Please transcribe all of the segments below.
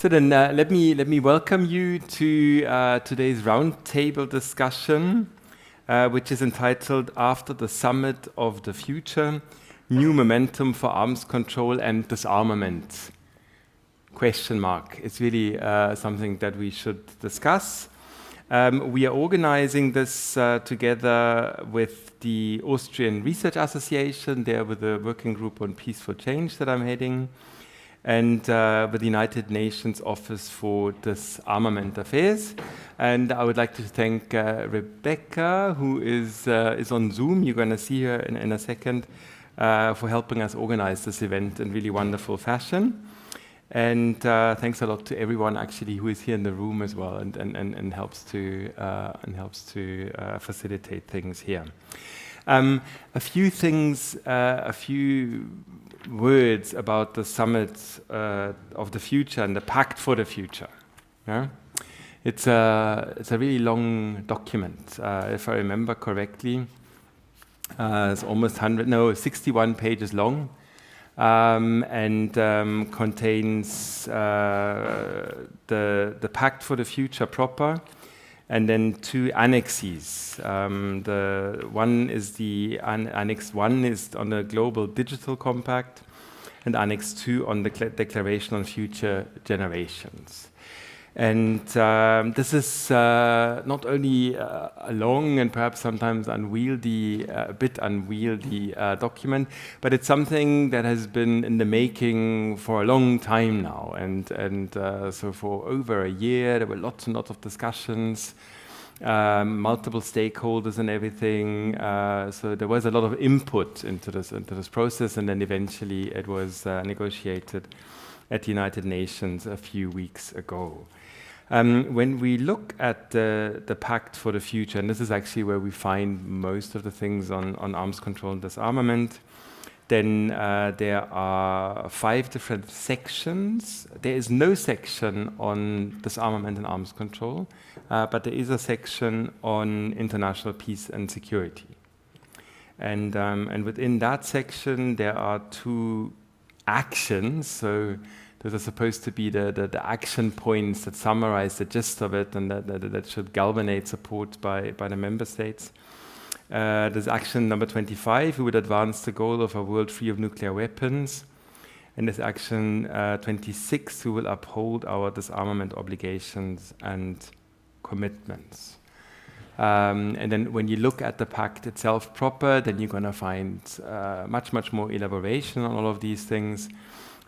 So then let me welcome you to today's roundtable discussion, which is entitled After the Summit of the Future, New Momentum for Arms Control and Disarmament? Question mark. It's really something that we should discuss. We are organizing this together with the Austrian Research Association, there with the working group on peaceful change that I'm heading, and with the United Nations Office for Disarmament Affairs. And I would like to thank Rebecca, who is on Zoom. You're going to see her in a second, for helping us organize this event in really wonderful fashion. And thanks a lot to everyone actually who is here in the room as well and helps to facilitate things here. A few things, a few words about the Summit of the Future and the Pact for the Future. Yeah? It's a really long document, if I remember correctly. It's almost 61 pages long. And contains the Pact for the Future proper, and then two annexes. The one is Annex 1 is on the Global Digital Compact, and Annex 2 on the Declaration on Future Generations. And this is not only a long and perhaps sometimes unwieldy, a bit unwieldy document, but it's something that has been in the making for a long time now. And so for over a year, there were lots and lots of discussions, multiple stakeholders and everything. So there was a lot of input into this process, and then eventually it was negotiated at the United Nations a few weeks ago. When we look at the Pact for the Future, and this is actually where we find most of the things on arms control and disarmament, then there are 5 different sections. There is no section on disarmament and arms control, but there is a section on international peace and security. And within that section, there are 2 actions. So those are supposed to be the action points that summarize the gist of it and that should galvanize support by the member states. There's action number 25, who would advance the goal of a world free of nuclear weapons. And there's action 26, who will uphold our disarmament obligations and commitments. And then when you look at the pact itself proper, then you're going to find much more elaboration on all of these things.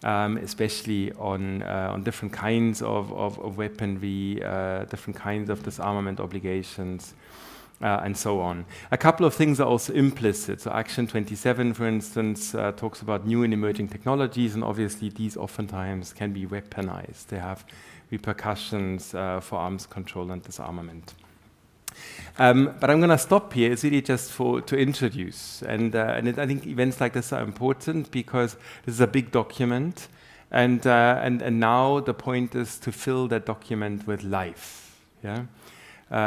Especially on different kinds of weaponry, different kinds of disarmament obligations, and so on. A couple of things are also implicit. So Action 27, for instance, talks about new and emerging technologies, and obviously these oftentimes can be weaponized. They have repercussions for arms control and disarmament. But I'm going to stop here. It's really just to introduce, and I think events like this are important because this is a big document, and now the point is to fill that document with life, yeah.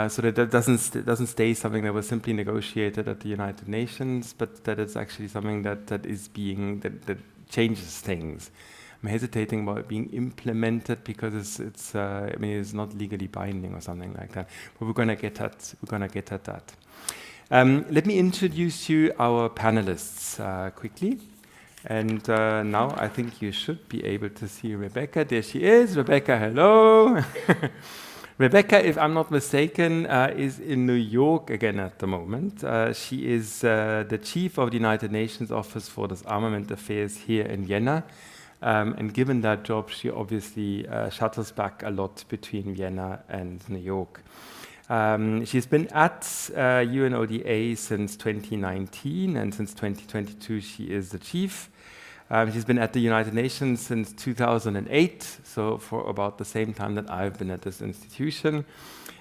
So that doesn't stay something that was simply negotiated at the United Nations, but that it's actually something that changes things. I'm hesitating about it being implemented because it's not legally binding or something like that. But we're going to get at that. Let me introduce you our panelists quickly. And now I think you should be able to see Rebecca. There she is. Rebecca, hello. Rebecca, if I'm not mistaken, is in New York again at the moment. She is the chief of the United Nations Office for Disarmament Affairs here in Vienna. And given that job, she obviously shuttles back a lot between Vienna and New York. She's been at UNODA since 2019, and since 2022 she is the chief. She's been at the United Nations since 2008, so for about the same time that I've been at this institution.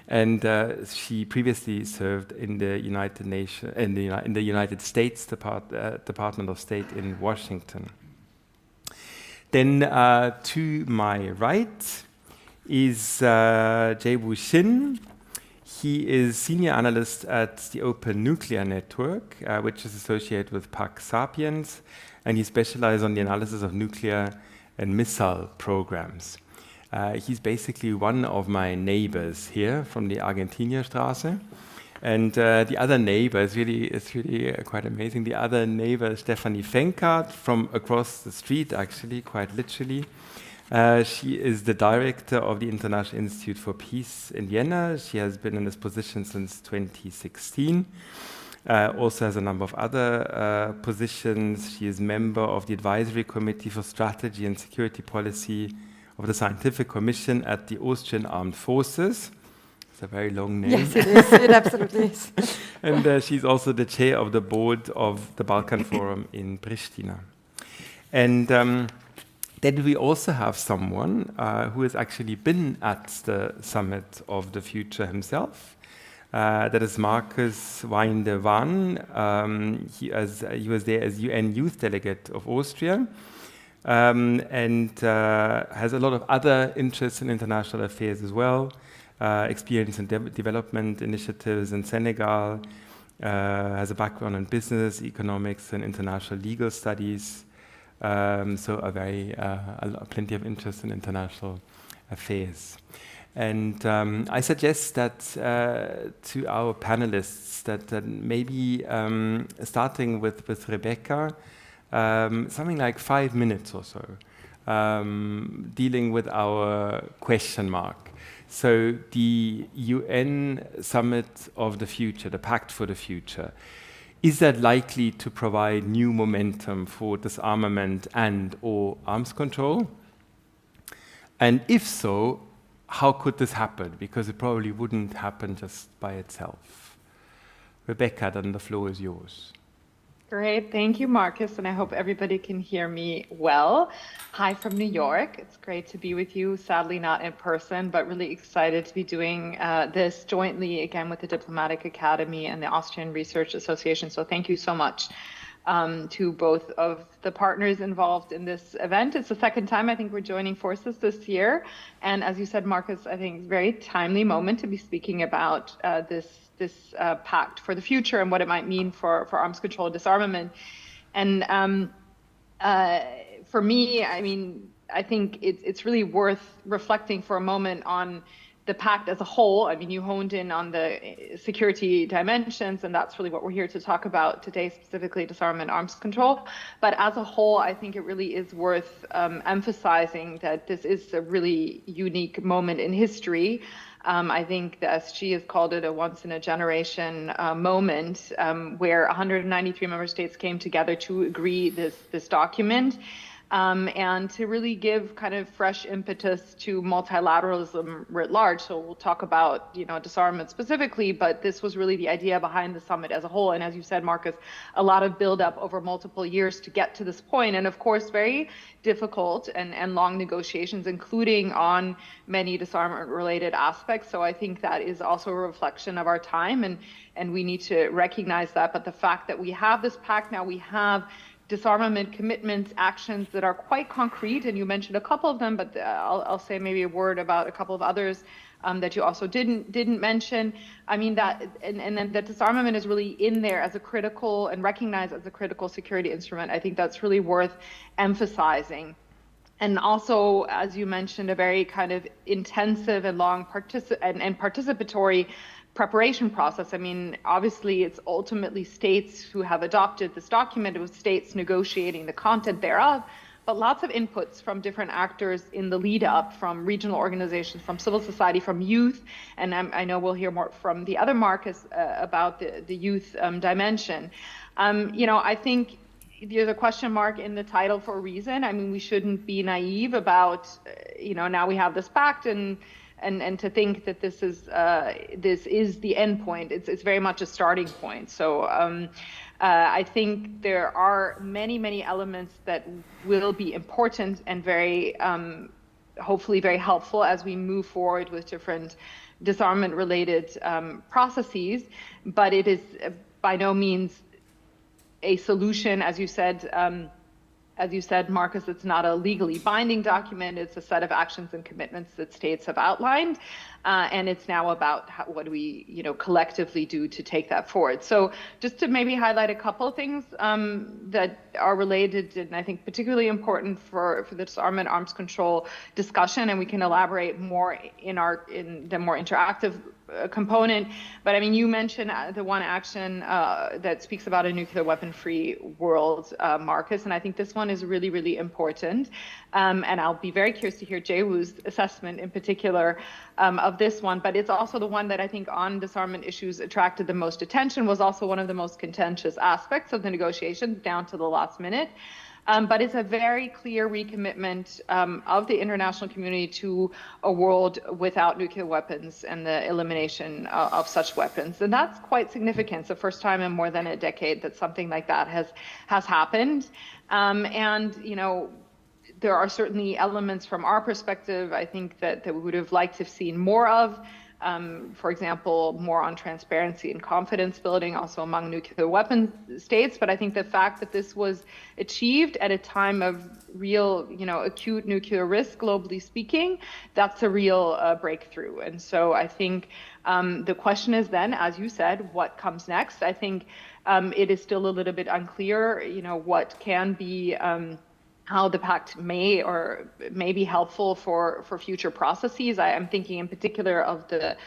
And she previously served in the United Nations, in the United States Department of State in Washington. Then to my right is Jaewoo Shin. He is senior analyst at the Open Nuclear Network, which is associated with Pax Sapiens, and he specializes on the analysis of nuclear and missile programs. He's basically one of my neighbors here from the Argentinierstraße. And the other neighbor is really quite amazing. The other neighbor is Stephanie Fenkart from across the street, actually, quite literally. She is the director of the International Institute for Peace in Vienna. She has been in this position since 2016. Also has a number of other positions. She is member of the Advisory Committee for Strategy and Security Policy of the Scientific Commission at the Austrian Armed Forces. It's a very long name. Yes, it is. It absolutely is. And she's also the chair of the board of the Balkan Forum in Pristina. And then we also have someone who has actually been at the Summit of the Future himself. That is Markus Wainde. He was there as UN Youth Delegate of Austria. And has a lot of other interests in international affairs as well, experience in development initiatives in Senegal, has a background in business, economics, and international legal studies, so plenty of interest in international affairs. And I suggest that to our panelists that maybe starting with Rebecca, something like 5 minutes or so, dealing with our question mark. So the UN Summit of the Future, the Pact for the Future, is that likely to provide new momentum for disarmament and/or arms control? And if so, how could this happen? Because it probably wouldn't happen just by itself. Rebecca, then the floor is yours. Great, thank you, Markus, and I hope everybody can hear me well. Hi from New York. It's great to be with you, sadly not in person, but really excited to be doing this jointly again with the Diplomatic Academy and the Austrian Research Association. So thank you so much to both of the partners involved in this event. It's the second time I think we're joining forces this year. And as you said, Markus, I think it's a very timely moment to be speaking about this pact for the future and what it might mean for arms control and disarmament. And for me, I mean, I think it's really worth reflecting for a moment on the pact as a whole. I mean, you honed in on the security dimensions, and that's really what we're here to talk about today, specifically disarmament, arms control. But as a whole, I think it really is worth emphasizing that this is a really unique moment in history. I think the SG has called it a once-in-a-generation moment where 193 member states came together to agree this document. And to really give kind of fresh impetus to multilateralism writ large. So we'll talk about, disarmament specifically, but this was really the idea behind the summit as a whole. And as you said, Markus, a lot of buildup over multiple years to get to this point. And of course, very difficult and long negotiations, including on many disarmament-related aspects. So I think that is also a reflection of our time, and we need to recognize that. But the fact that we have this pact now, we have disarmament commitments, actions that are quite concrete, and you mentioned a couple of them, but I'll say maybe a word about a couple of others that you also didn't mention. I mean that, and then that disarmament is really in there as a critical and recognized as a critical security instrument. I think that's really worth emphasizing. And also, as you mentioned, a very kind of intensive and long participatory preparation process. I mean, obviously, it's ultimately states who have adopted this document. It was states negotiating the content thereof, but lots of inputs from different actors in the lead up, from regional organizations, from civil society, from youth. And I know we'll hear more from the other Markus about the youth dimension. I think there's a question mark in the title for a reason. I mean, we shouldn't be naive about, now we have this pact and to think that this is the end point. It's very much a starting point. So I think there are many elements that will be important and very hopefully very helpful as we move forward with different disarmament related processes. But it is by no means a solution, as you said, as you said, Markus, it's not a legally binding document. It's a set of actions and commitments that states have outlined. And it's now about what do we, collectively do to take that forward. So just to maybe highlight a couple of things that are related and I think particularly important for the disarmament arms control discussion, and we can elaborate more in the more interactive component. But I mean, you mentioned the one action that speaks about a nuclear weapon-free world, Markus, and I think this one is really, really important. And I'll be very curious to hear Jaewoo's assessment in particular of this one. But it's also the one that I think on disarmament issues attracted the most attention, was also one of the most contentious aspects of the negotiations down to the last minute. But it's a very clear recommitment of the international community to a world without nuclear weapons and the elimination of such weapons. And that's quite significant. It's the first time in more than a decade that something like that has happened. There are certainly elements from our perspective, I think, that we would have liked to have seen more of. For example, more on transparency and confidence building also among nuclear weapon states. But I think the fact that this was achieved at a time of real, acute nuclear risk, globally speaking, that's a real breakthrough. And so I think the question is then, as you said, what comes next? I think it is still a little bit unclear, what can be how the pact may be helpful for future processes. I am thinking in particular of the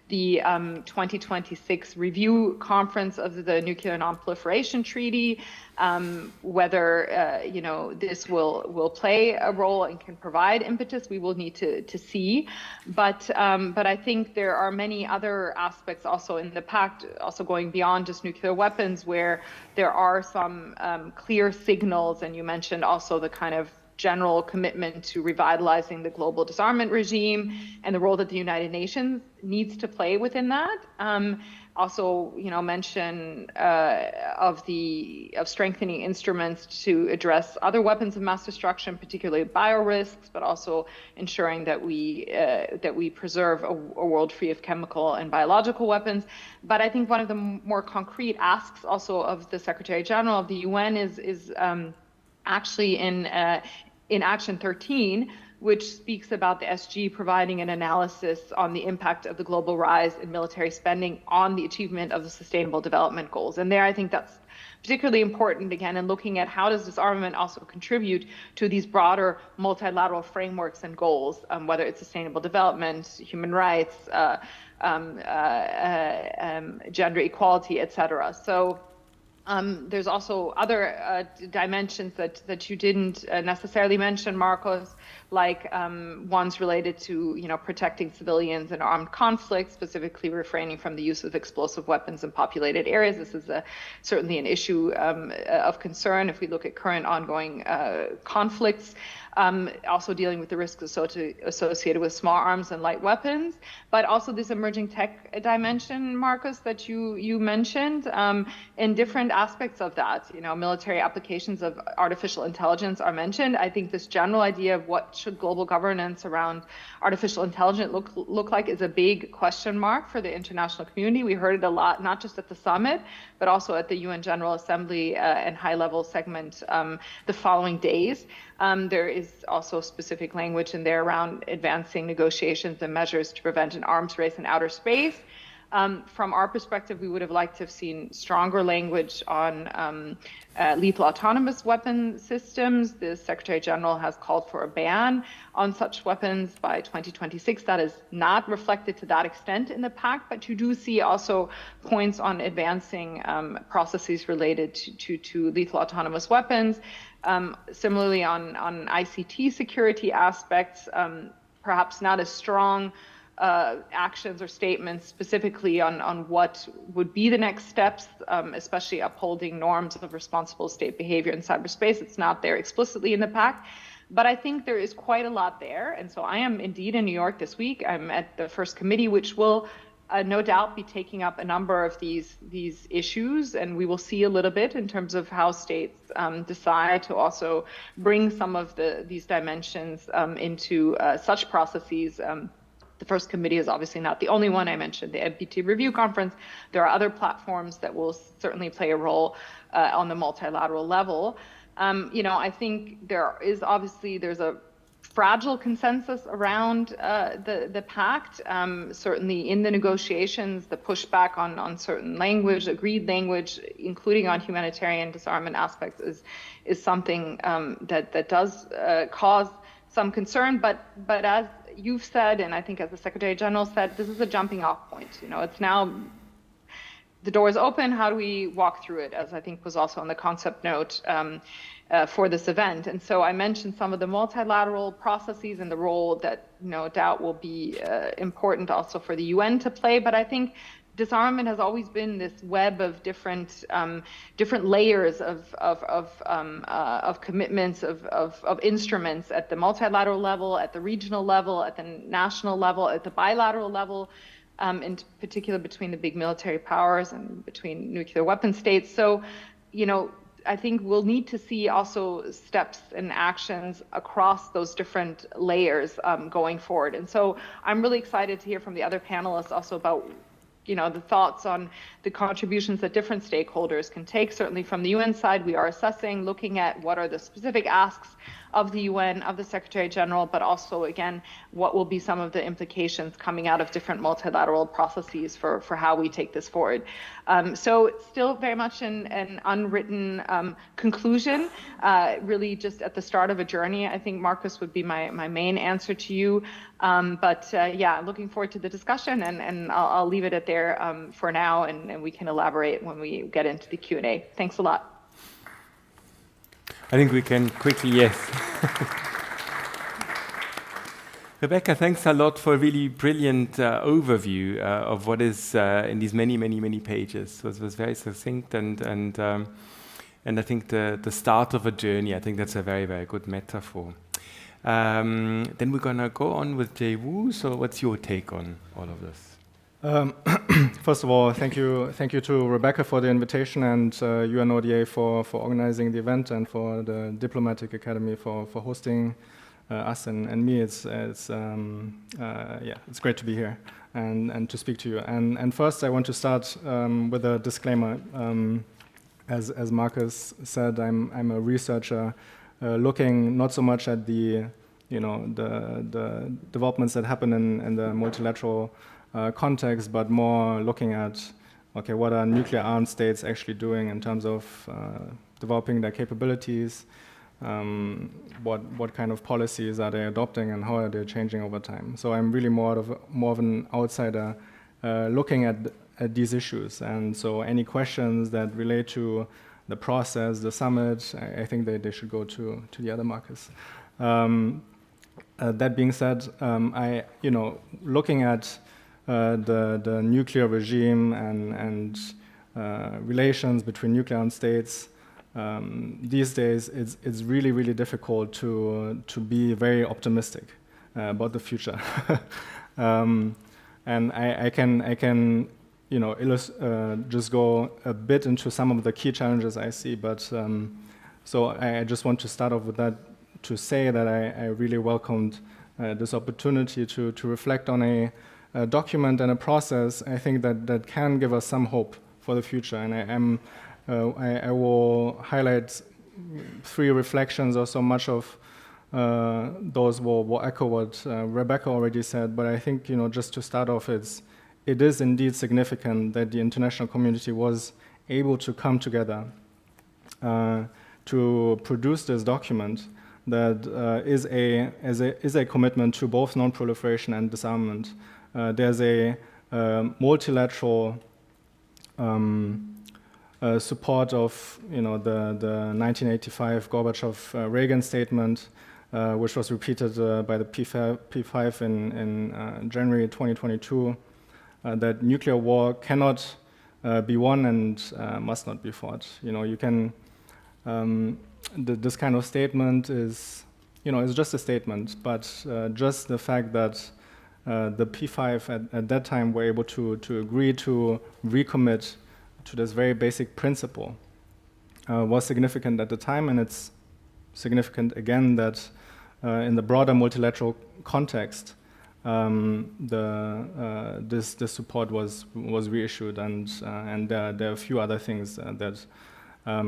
2026 review conference of the Nuclear Non-Proliferation Treaty, whether this will play a role and can provide impetus. We will need to see, but I think there are many other aspects also in the pact, also going beyond just nuclear weapons, where there are some clear signals, and you mentioned also the kind of general commitment to revitalizing the global disarmament regime and the role that the United Nations needs to play within that. Also, mention of strengthening instruments to address other weapons of mass destruction, particularly biorisks, but also ensuring that we preserve a world free of chemical and biological weapons. But I think one of the more concrete asks also of the Secretary General of the UN is actually in Action 13, which speaks about the SG providing an analysis on the impact of the global rise in military spending on the achievement of the Sustainable Development Goals. And there I think that's particularly important, again, in looking at how does disarmament also contribute to these broader multilateral frameworks and goals, whether it's sustainable development, human rights, gender equality, et cetera. So there's also other dimensions that you didn't necessarily mention, Markus, like ones related to protecting civilians in armed conflicts, specifically refraining from the use of explosive weapons in populated areas. This is certainly an issue of concern if we look at current ongoing conflicts. Also dealing with the risks associated with small arms and light weapons, but also this emerging tech dimension, Markus, that you mentioned, in different aspects of that. Military applications of artificial intelligence are mentioned. I think this general idea of what should global governance around artificial intelligence look like is a big question mark for the international community. We heard it a lot, not just at the summit, but also at the UN General Assembly and high-level segment the following days. There is also specific language in there around advancing negotiations and measures to prevent an arms race in outer space. From our perspective, we would have liked to have seen stronger language on lethal autonomous weapon systems. The Secretary General has called for a ban on such weapons by 2026. That is not reflected to that extent in the pact, but you do see also points on advancing processes related to lethal autonomous weapons. Similarly, on ICT security aspects, perhaps not as strong actions or statements specifically on what would be the next steps, especially upholding norms of responsible state behavior in cyberspace. It's not there explicitly in the pact, but I think there is quite a lot there. And so I am indeed in New York this week. I'm at the first committee, which will no doubt be taking up a number of these issues, and we will see a little bit in terms of how states decide to also bring some of these dimensions into such processes. The first committee is obviously not the only one. I mentioned the NPT review conference. There are other platforms that will certainly play a role on the multilateral level. I think there's a fragile consensus around the pact. Certainly in the negotiations, the pushback on certain language, agreed language, including on humanitarian disarmament aspects, is something that does cause some concern. But as you've said, and I think as the Secretary General said, this is a jumping off point. It's now the door is open. How do we walk through it? As I think was also on the concept note for this event. And so I mentioned some of the multilateral processes and the role that no doubt will be important also for the UN to play. But I think disarmament has always been this web of different layers of commitments, of instruments at the multilateral level, at the regional level, at the national level, at the bilateral level. In particular between the big military powers and between nuclear weapon states. So, I think we'll need to see also steps and actions across those different layers going forward. And so I'm really excited to hear from the other panelists also about the thoughts on the contributions that different stakeholders can take. Certainly from the UN side, we are assessing, looking at what are the specific asks of the UN, of the Secretary General, but also, again, what will be some of the implications coming out of different multilateral processes for how we take this forward. So it's still very much an unwritten conclusion, really just at the start of a journey. I think, Markus, would be my main answer to you. Yeah, looking forward to the discussion, and I'll leave it at there for now, and we can elaborate when we get into the Q&A. Thanks a lot. I think we can quickly, yes. Rebecca, thanks a lot for a really brilliant overview of what is in these many pages. It was very succinct and I think the start of a journey. I think that's a very good metaphor. Then we're gonna go on with Jaewoo. So what's your take on all of this? First of all, thank you to Rebecca for the invitation and UNODA for organizing the event and for the Diplomatic Academy for hosting us and me. It's great to be here and to speak to you. And first, I want to start with a disclaimer. As Markus said, I'm a researcher looking not so much at the developments that happen in the multilateral context, but more looking at, okay, what are nuclear armed states actually doing in terms of developing their capabilities, what kind of policies are they adopting and how are they changing over time. So I'm really more of an outsider looking at these issues. And so any questions that relate to the process, the summit, I think they should go to the other Markus. That being said, looking at the nuclear regime and relations between nuclear armed states, these days it's really difficult to be very optimistic about the future. And I can just go a bit into some of the key challenges I see, but so I just want to start off with that to say that I really welcomed this opportunity to reflect on a document and a process. I think that can give us some hope for the future, and I will highlight 3 reflections, or so much of those will echo what Rebecca already said. But I think just to start off, it is indeed significant that the international community was able to come together to produce this document that is a commitment to both non-proliferation and disarmament. There's a multilateral support of the 1985 Gorbachev-Reagan statement, which was repeated by the P5 in January 2022, that nuclear war cannot be won and must not be fought. You can this kind of statement is just a statement, but just the fact that the P5 at that time were able to agree to recommit to this very basic principle was significant at the time, and it's significant again that in the broader multilateral context, this support was reissued, and there are a few other things that I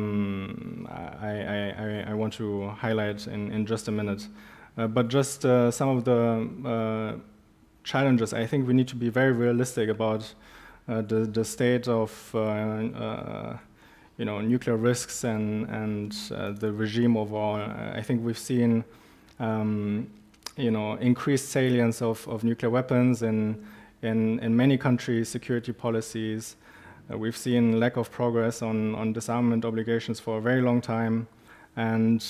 want to highlight in just a minute. But just some of the challenges. I think we need to be very realistic about the state of nuclear risks and the regime overall. I think we've seen increased salience of nuclear weapons in many countries' security policies. We've seen lack of progress on disarmament obligations for a very long time, and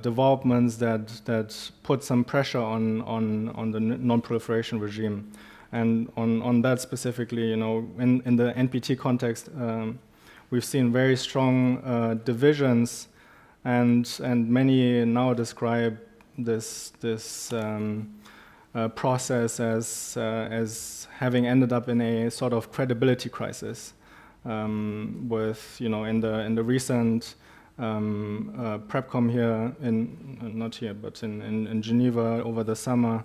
developments that put some pressure on the non-proliferation regime. And on that specifically, in the NPT context, we've seen very strong divisions, and many now describe this process as having ended up in a sort of credibility crisis. With in the recent PrepCom here not here but in Geneva over the summer,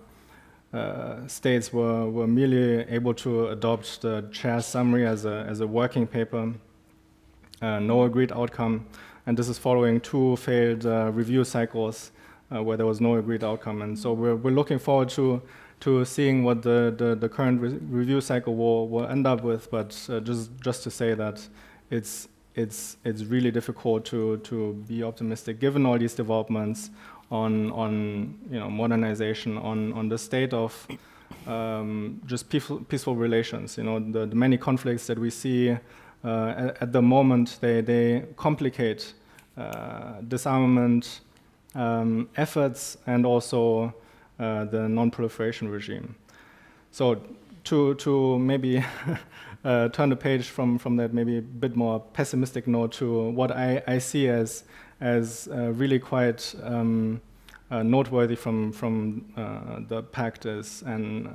states were merely able to adopt the chair's summary as a working paper, no agreed outcome, and this is following 2 failed review cycles where there was no agreed outcome. And so we're looking forward to seeing what the current review cycle will end up with, but just to say that it's really difficult to be optimistic given all these developments on modernization, on the state of just peaceful relations. The many conflicts that we see at the moment, they complicate disarmament efforts and also the non-proliferation regime. So to maybe turn the page from that maybe a bit more pessimistic note to what I see as really quite noteworthy from the pact is, and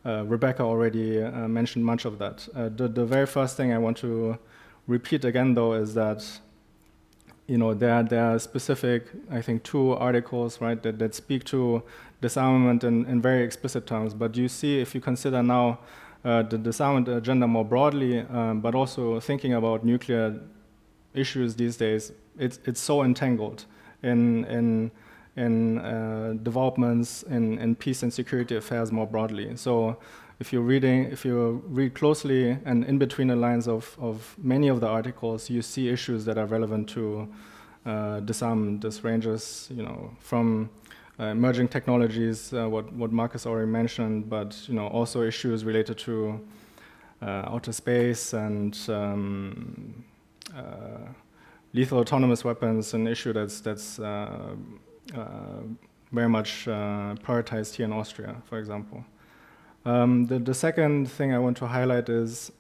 Rebecca already mentioned much of that. The very first thing I want to repeat again, though, is that there are specific, I think, 2 articles, right, that speak to disarmament in very explicit terms. But you see, if you consider now the disarmament agenda more broadly, but also thinking about nuclear issues these days, it's so entangled in developments in peace and security affairs more broadly. So if you read closely and in between the lines of many of the articles, you see issues that are relevant to disarmament. This ranges, from emerging technologies, what Markus already mentioned, but also issues related to outer space and lethal autonomous weapons, an issue that's very much prioritized here in Austria, for example. The second thing I want to highlight is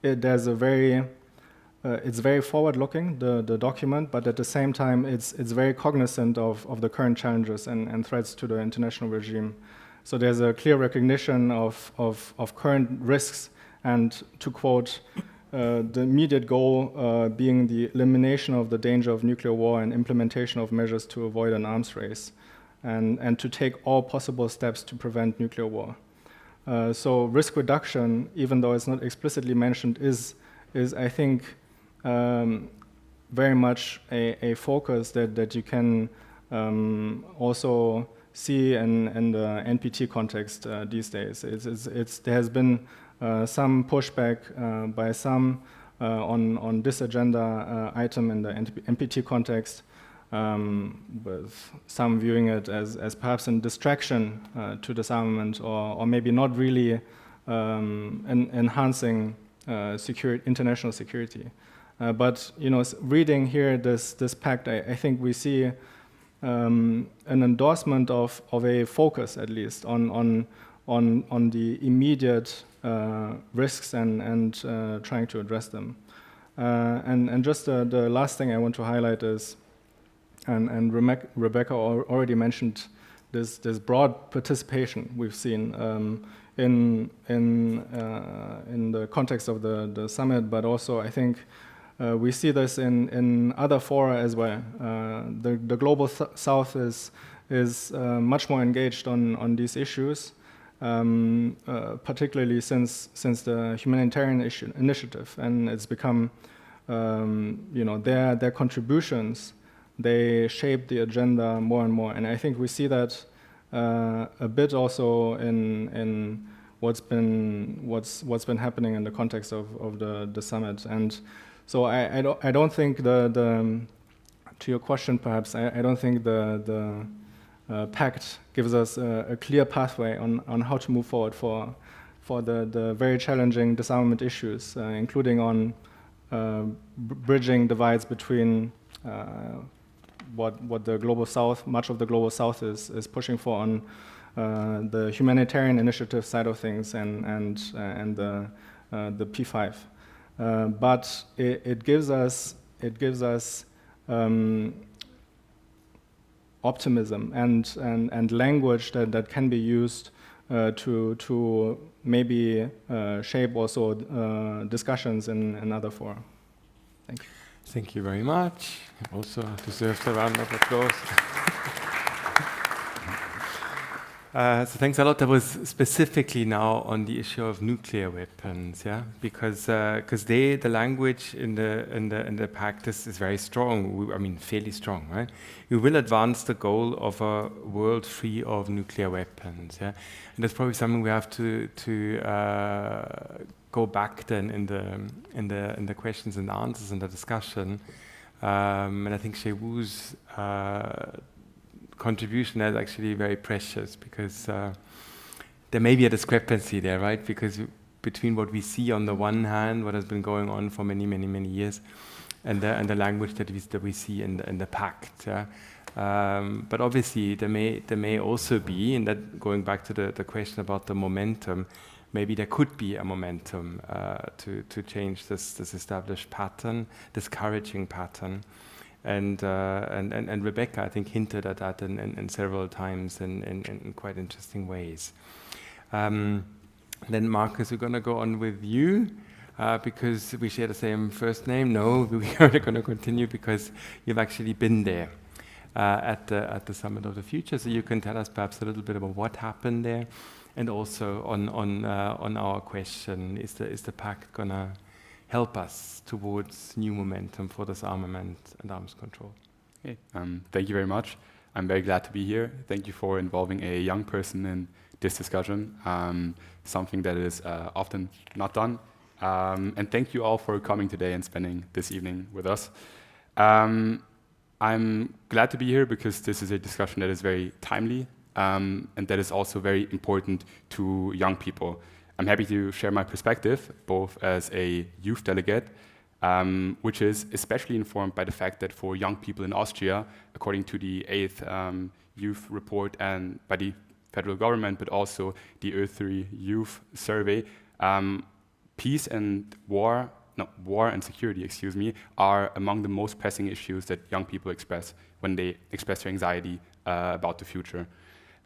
it's very forward-looking, the document, but at the same time, it's very cognizant of the current challenges and threats to the international regime. So there's a clear recognition of current risks, and to quote, the immediate goal being the elimination of the danger of nuclear war and implementation of measures to avoid an arms race, and to take all possible steps to prevent nuclear war. So risk reduction, even though it's not explicitly mentioned, is I think, very much a focus that you can also see in the NPT context these days. There has been some pushback by some on this agenda item in the NPT context, with some viewing it as perhaps a distraction to disarmament, or maybe not really enhancing international security. But reading here this pact, I think we see an endorsement of a focus, at least, on the immediate risks and trying to address them. And just the last thing I want to highlight is, and Rebecca already mentioned this broad participation we've seen in the context of the summit, but also I think we see this in other fora as well. The global south is much more engaged on these issues, particularly since the humanitarian initiative, and it's become their contributions, they shape the agenda more and more. And I think we see that a bit also in what's been happening in the context of the summit. And so I don't think to your question perhaps, I don't think the pact gives us a clear pathway on how to move forward for the very challenging disarmament issues, including on bridging divides between what the global south, much of the global south is pushing for on the humanitarian initiative side of things and the P5. But it gives us optimism and language that can be used to maybe shape also discussions in another fora. Thank you. Thank you very much. Also deserves a round of applause. So thanks a lot. That was specifically now on the issue of nuclear weapons, yeah, because the language in the pact is very strong. I mean, fairly strong, right? We will advance the goal of a world free of nuclear weapons, yeah, and that's probably something we have to go back then in the questions and answers and the discussion, and I think Jaewoo's contribution is actually very precious because there may be a discrepancy there, right? Because between what we see on the one hand, what has been going on for many years, and the language that we see in the pact. Yeah? But obviously there may also be, and that going back to the question about the momentum, maybe there could be a momentum to change this established pattern, discouraging pattern. And Rebecca, I think, hinted at that in several times in quite interesting ways. Then Markus, we're going to go on with you because we share the same first name. No, we are going to continue because you've actually been there at the Summit of the Future. So you can tell us perhaps a little bit about what happened there, and also on our question: is the pact going to help us towards new momentum for disarmament and arms control? Okay. Thank you very much. I'm very glad to be here. Thank you for involving a young person in this discussion, something that is often not done. And thank you all for coming today and spending this evening with us. I'm glad to be here because this is a discussion that is very timely and that is also very important to young people. I'm happy to share my perspective, both as a youth delegate, which is especially informed by the fact that for young people in Austria, according to the 8th Youth Report and by the federal government, but also the ÖFG Youth Survey, war and security, are among the most pressing issues that young people express when they express their anxiety about the future.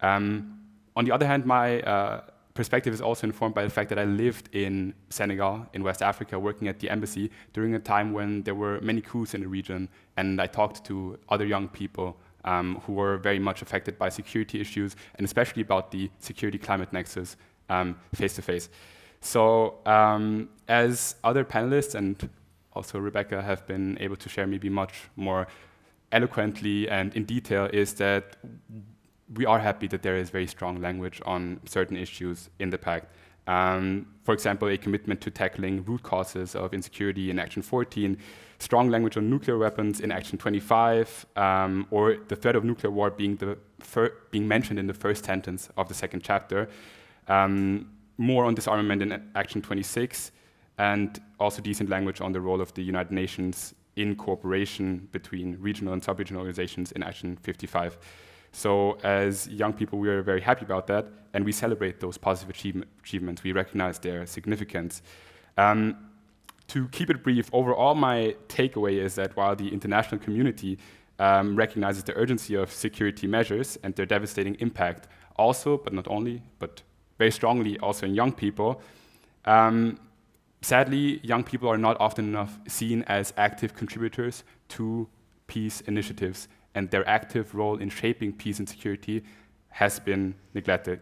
On the other hand, my perspective is also informed by the fact that I lived in Senegal, in West Africa, working at the embassy during a time when there were many coups in the region, and I talked to other young people who were very much affected by security issues, and especially about the security climate nexus face to face. So as other panelists and also Rebecca have been able to share maybe much more eloquently and in detail, is that we are happy that there is very strong language on certain issues in the pact. For example, a commitment to tackling root causes of insecurity in Action 14, strong language on nuclear weapons in Action 25, or the threat of nuclear war being mentioned in the first sentence of the second chapter, more on disarmament in Action 26, and also decent language on the role of the United Nations in cooperation between regional and sub-regional organizations in Action 55. So as young people, we are very happy about that, and we celebrate those positive achievements. We recognize their significance. To keep it brief, overall my takeaway is that while the international community recognizes the urgency of security measures and their devastating impact, also, but not only, but very strongly also in young people, sadly, young people are not often enough seen as active contributors to peace initiatives, and their active role in shaping peace and security has been neglected.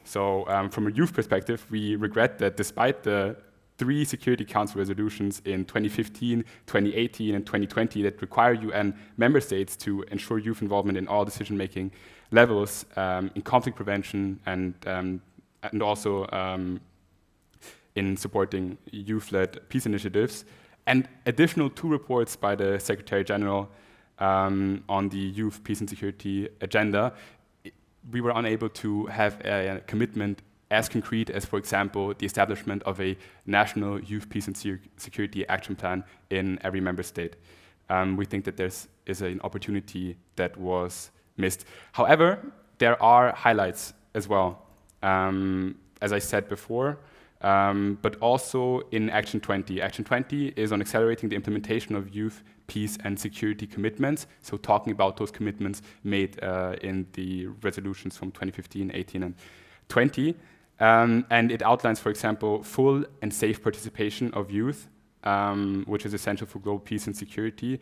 So from a youth perspective, we regret that despite the 3 Security Council resolutions in 2015, 2018, and 2020 that require UN member states to ensure youth involvement in all decision-making levels in conflict prevention and also in supporting youth-led peace initiatives, and additional 2 reports by the Secretary General on the youth, peace and security agenda. We were unable to have a commitment as concrete as, for example, the establishment of a national youth, peace and security action plan in every member state. We think that there is an opportunity that was missed. However, there are highlights as well, as I said before, but also in Action 20. Action 20 is on accelerating the implementation of youth, peace and security commitments, so talking about those commitments made in the resolutions from 2015, 18 and 20. And it outlines, for example, full and safe participation of youth, which is essential for global peace and security,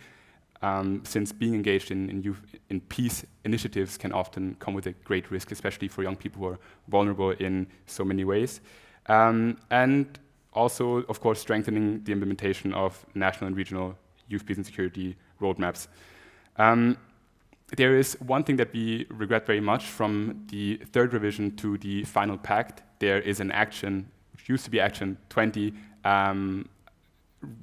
since being engaged in peace initiatives can often come with a great risk, especially for young people who are vulnerable in so many ways. And also, of course, strengthening the implementation of national and regional youth, peace and security roadmaps. There is one thing that we regret very much from the 3rd revision to the final pact. There is an action, which used to be Action 20,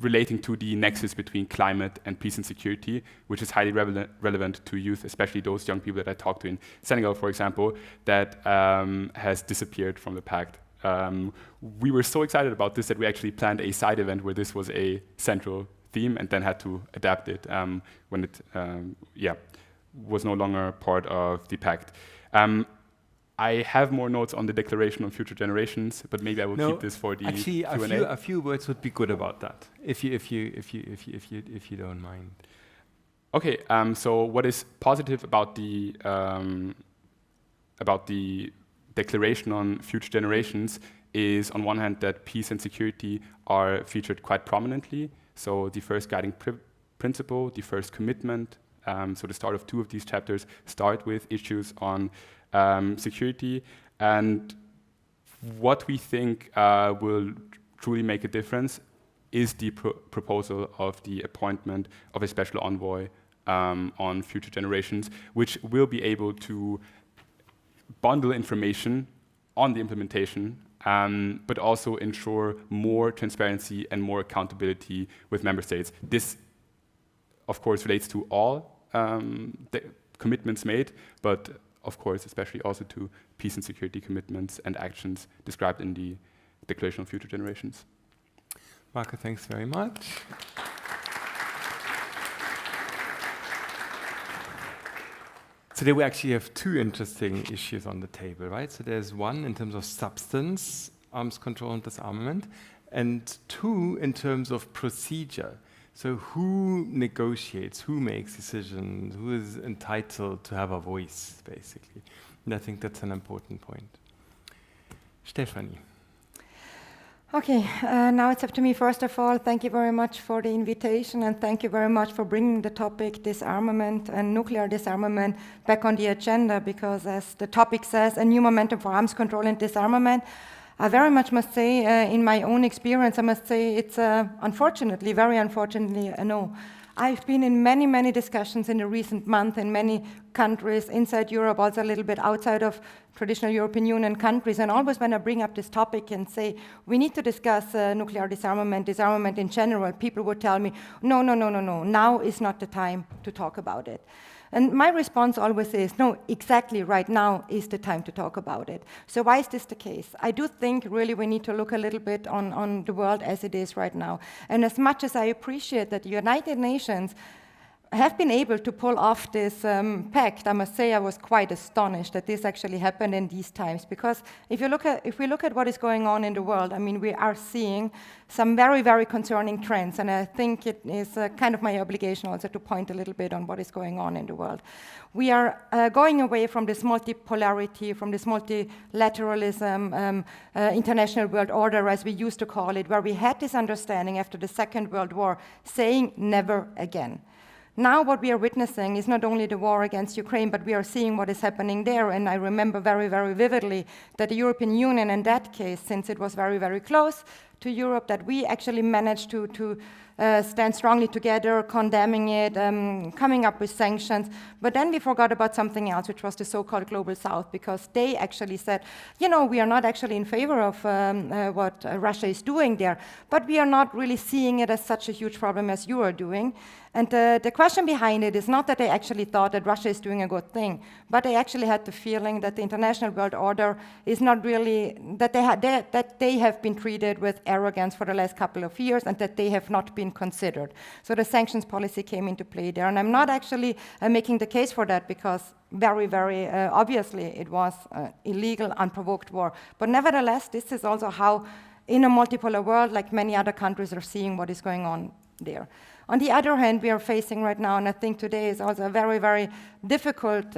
relating to the nexus between climate and peace and security, which is highly relevant to youth, especially those young people that I talked to in Senegal, for example, that has disappeared from the pact. We were so excited about this that we actually planned a side event where this was a central theme and then had to adapt it when it was no longer part of the pact. I have more notes on the Declaration on Future Generations, but maybe I will keep this for the actually, Q&A. a few words would be good about that, if you don't mind. Okay. So what is positive about the Declaration on Future Generations is, on one hand, that peace and security are featured quite prominently. So the first guiding principle, the first commitment. So the start of 2 of these chapters start with issues on security, and what we think will truly make a difference is the proposal of the appointment of a special envoy on future generations, which will be able to bundle information on the implementation, but also ensure more transparency and more accountability with member states. This, of course, relates to all the commitments made, but of course, especially also to peace and security commitments and actions described in the Declaration on Future Generations. Markus, thanks very much. Today we actually have 2 interesting issues on the table, right? So there's one in terms of substance, arms control and disarmament, and 2 in terms of procedure. So who negotiates, who makes decisions, who is entitled to have a voice, basically. And I think that's an important point. Stefanie. Okay, now it's up to me. First of all, thank you very much for the invitation, and thank you very much for bringing the topic disarmament and nuclear disarmament back on the agenda, because as the topic says, a new momentum for arms control and disarmament. I very much must say, in my own experience, I must say it's unfortunately, very unfortunately, a no. I've been in many, many discussions in the recent month in many countries inside Europe, also a little bit outside of traditional European Union countries, and always when I bring up this topic and say, we need to discuss nuclear disarmament, disarmament in general, people would tell me, no, now is not the time to talk about it. And my response always is, no, exactly right now is the time to talk about it. So why is this the case? I do think really we need to look a little bit on the world as it is right now. And as much as I appreciate that the United Nations have been able to pull off this pact, I must say I was quite astonished that this actually happened in these times, because if we look at what is going on in the world, I mean, we are seeing some very, very concerning trends, and I think it is kind of my obligation also to point a little bit on what is going on in the world. We are going away from this multipolarity, from this multilateralism, international world order, as we used to call it, where we had this understanding after the Second World War, saying never again. Now what we are witnessing is not only the war against Ukraine, but we are seeing what is happening there. And I remember very, very vividly that the European Union in that case, since it was very, very close to Europe, that we actually managed to stand strongly together, condemning it, coming up with sanctions. But then we forgot about something else, which was the so-called Global South, because they actually said, you know, we are not actually in favor of what Russia is doing there, but we are not really seeing it as such a huge problem as you are doing. And the question behind it is not that they actually thought that Russia is doing a good thing, but they actually had the feeling that the international world order is not really, that they have been treated with arrogance for the last couple of years and that they have not been considered. So the sanctions policy came into play there. And I'm not actually making the case for that, because very, very obviously it was illegal, unprovoked war. But nevertheless, this is also how, in a multipolar world, like many other countries are seeing what is going on there. On the other hand, we are facing right now, and I think today is also a very, very difficult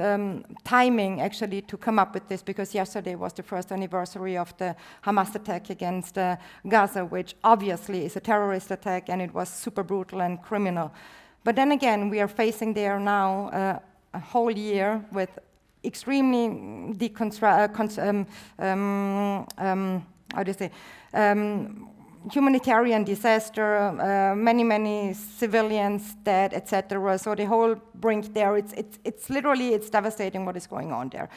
timing actually to come up with this, because yesterday was the first anniversary of the Hamas attack against Gaza, which obviously is a terrorist attack, and it was super brutal and criminal. But then again, we are facing there now a whole year with extremely humanitarian disaster, many civilians dead, etc. So the whole brink there, it's literally, it's devastating what is going on there.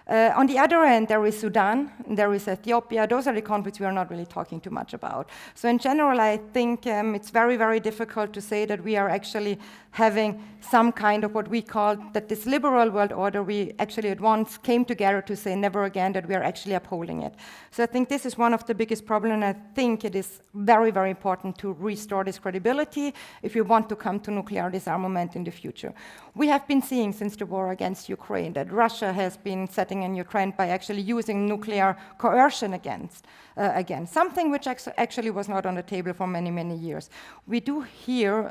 On the other hand, there is Sudan, there is Ethiopia. Those are the conflicts we are not really talking too much about. So in general, I think it's very, very difficult to say that we are actually having some kind of what we call that this liberal world order, we actually at once came together to say never again, that we are actually upholding it. So I think this is one of the biggest problems, and I think it is very, very important to restore this credibility if you want to come to nuclear disarmament in the future. We have been seeing since the war against Ukraine that Russia has been setting a new trend by actually using nuclear coercion again, something which actually was not on the table for many, many years. We do hear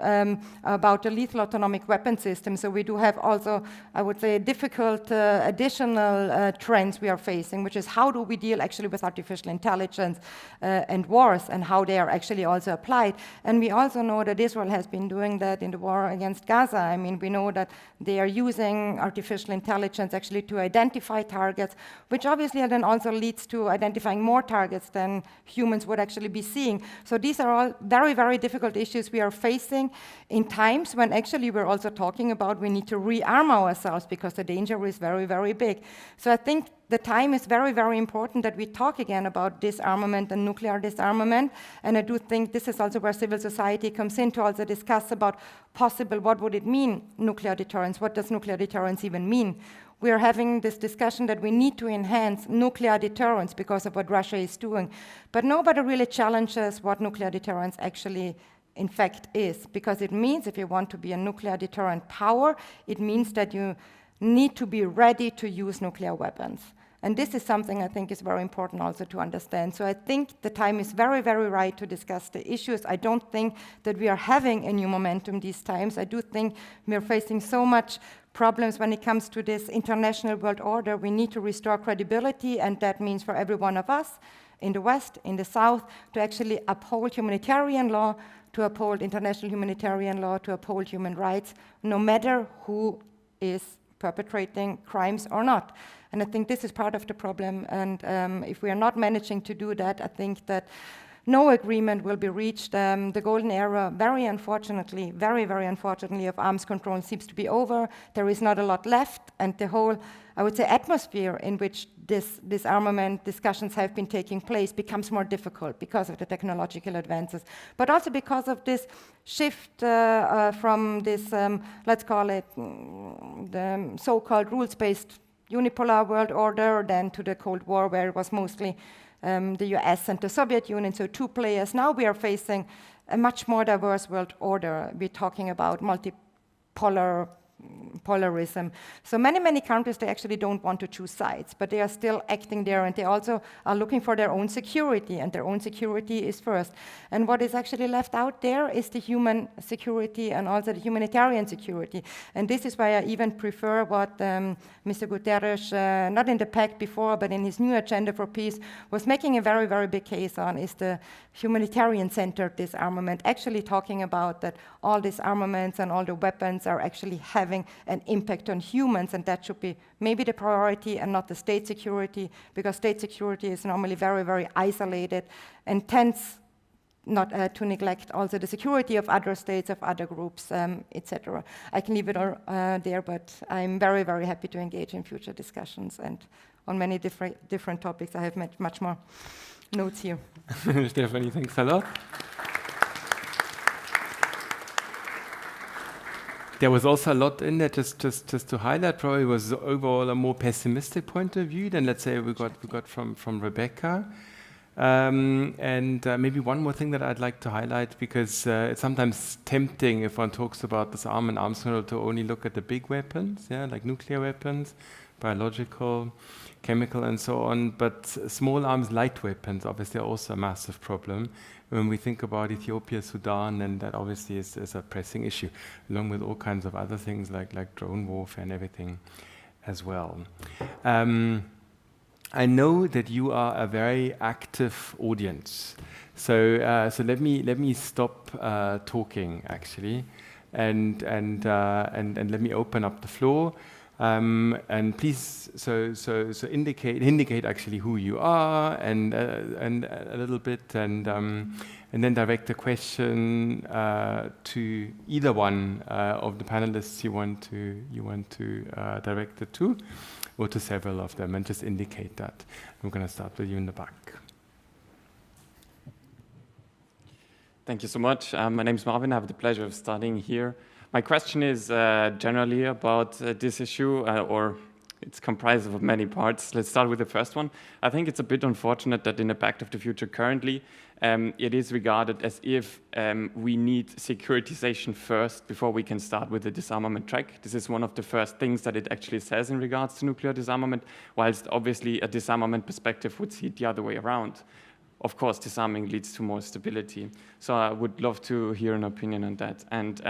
about the lethal autonomic weapon system, so we do have also, I would say, difficult additional trends we are facing, which is how do we deal actually with artificial intelligence and wars, and how they are actually also applied. And we also know that Israel has been doing that in the war against Gaza. I mean, we know that they are using artificial intelligence actually to identify targets, which obviously then also leads to identifying more targets than humans would actually be seeing. So these are all very, very difficult issues we are facing in times when actually we're also talking about we need to rearm ourselves because the danger is very, very big. So I think the time is very, very important that we talk again about disarmament and nuclear disarmament. And I do think this is also where civil society comes in to also discuss about possible, what would it mean, nuclear deterrence? What does nuclear deterrence even mean? We are having this discussion that we need to enhance nuclear deterrence because of what Russia is doing. But nobody really challenges what nuclear deterrence actually in fact is, because it means if you want to be a nuclear deterrent power, it means that you need to be ready to use nuclear weapons. And this is something I think is very important also to understand. So I think the time is very, very right to discuss the issues. I don't think that we are having a new momentum these times. I do think we are facing so much problems when it comes to this international world order. We need to restore credibility, and that means for every one of us in the West, in the South, to actually uphold humanitarian law, to uphold international humanitarian law, to uphold human rights, no matter who is perpetrating crimes or not. And I think this is part of the problem, and if we are not managing to do that, I think that no agreement will be reached. The golden era, very unfortunately, very, very unfortunately, of arms control seems to be over. There is not a lot left, and the whole, I would say, atmosphere in which disarmament discussions have been taking place becomes more difficult because of the technological advances, but also because of this shift from this, let's call it, the so-called rules-based unipolar world order, then to the Cold War, where it was mostly the US and the Soviet Union, so two players. Now we are facing a much more diverse world order. We're talking about polarism. So many countries, they actually don't want to choose sides, but they are still acting there, and they also are looking for their own security, and their own security is first. And what is actually left out there is the human security and also the humanitarian security. And this is why I even prefer what Mr. Guterres, not in the pact before, but in his new agenda for peace, was making a very, very big case on, is the humanitarian-centered disarmament, actually talking about that all disarmaments and all the weapons are actually having an impact on humans, and that should be maybe the priority and not the state security, because state security is normally very, very isolated and tends not to neglect also the security of other states, of other groups, etc. I can leave it all there, but I'm very, very happy to engage in future discussions, and on many different topics. I have much more notes here. Stephanie, thanks a lot. There was also a lot in there, just to highlight, probably was overall a more pessimistic point of view than, let's say, we got from Rebecca. And maybe one more thing that I'd like to highlight, because it's sometimes tempting if one talks about disarmament and arms control to only look at the big weapons, yeah, like nuclear weapons, biological, chemical, and so on. But small arms, light weapons, obviously, are also a massive problem. When we think about Ethiopia, Sudan, and that obviously is a pressing issue, along with all kinds of other things like drone warfare and everything as well. I know that you are a very active audience, so let me stop talking actually, and let me open up the floor. And please, so indicate actually who you are, and a little bit, and then direct the question to either one of the panelists you want to direct it to, or to several of them, and just indicate that. I'm going to start with you in the back. Thank you so much. My name is Marvin. I have the pleasure of studying here. My question is generally about this issue, or it's comprised of many parts. Let's start with the first one. I think it's a bit unfortunate that in the Pact of the Future currently, it is regarded as if we need securitization first before we can start with the disarmament track. This is one of the first things that it actually says in regards to nuclear disarmament, whilst obviously a disarmament perspective would see it the other way around. Of course, disarming leads to more stability. So I would love to hear an opinion on that. And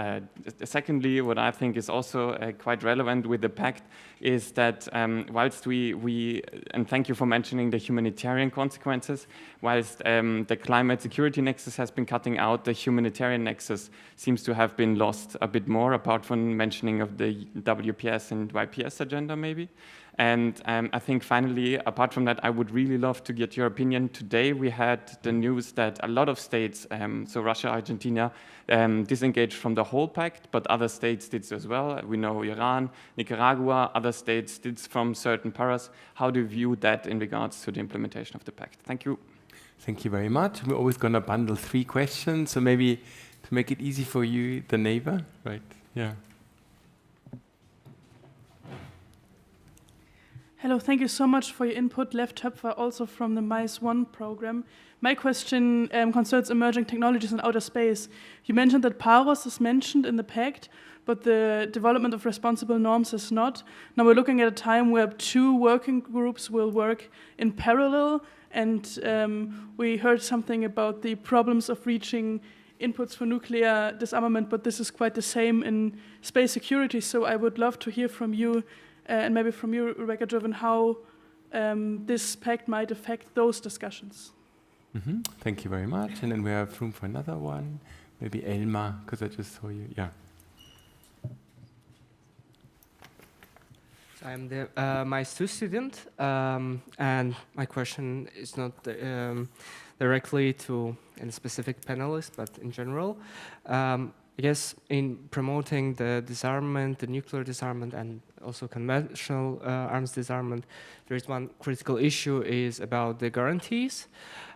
secondly, what I think is also quite relevant with the pact is that whilst and thank you for mentioning the humanitarian consequences, whilst the climate security nexus has been cutting out, the humanitarian nexus seems to have been lost a bit more, apart from mentioning of the WPS and YPS agenda maybe. And I think finally, apart from that, I would really love to get your opinion. Today we had the news that a lot of states, so Russia, Argentina, disengaged from the whole pact, but other states did as well. We know Iran, Nicaragua, other states did from certain paras. How do you view that in regards to the implementation of the pact? Thank you. Thank you very much. We're always going to bundle 3 questions, so maybe to make it easy for you, the neighbor, right? Yeah. Hello, thank you so much for your input. Lev Töpfer, also from the MICE-1 program. My question concerns emerging technologies in outer space. You mentioned that PAROS is mentioned in the pact, but the development of responsible norms is not. Now we're looking at a time where 2 working groups will work in parallel, and we heard something about the problems of reaching inputs for nuclear disarmament, but this is quite the same in space security. So I would love to hear from you, and maybe from you, Rebecca Jovin, how this pact might affect those discussions. Mm-hmm. Thank you very much. And then we have room for another one. Maybe Elmar, because I just saw you. Yeah. So I'm the MICE-2 student, and my question is not directly to any specific panelist, but in general. I guess in promoting the disarmament, the nuclear disarmament, and also conventional arms disarmament, there is one critical issue is about the guarantees.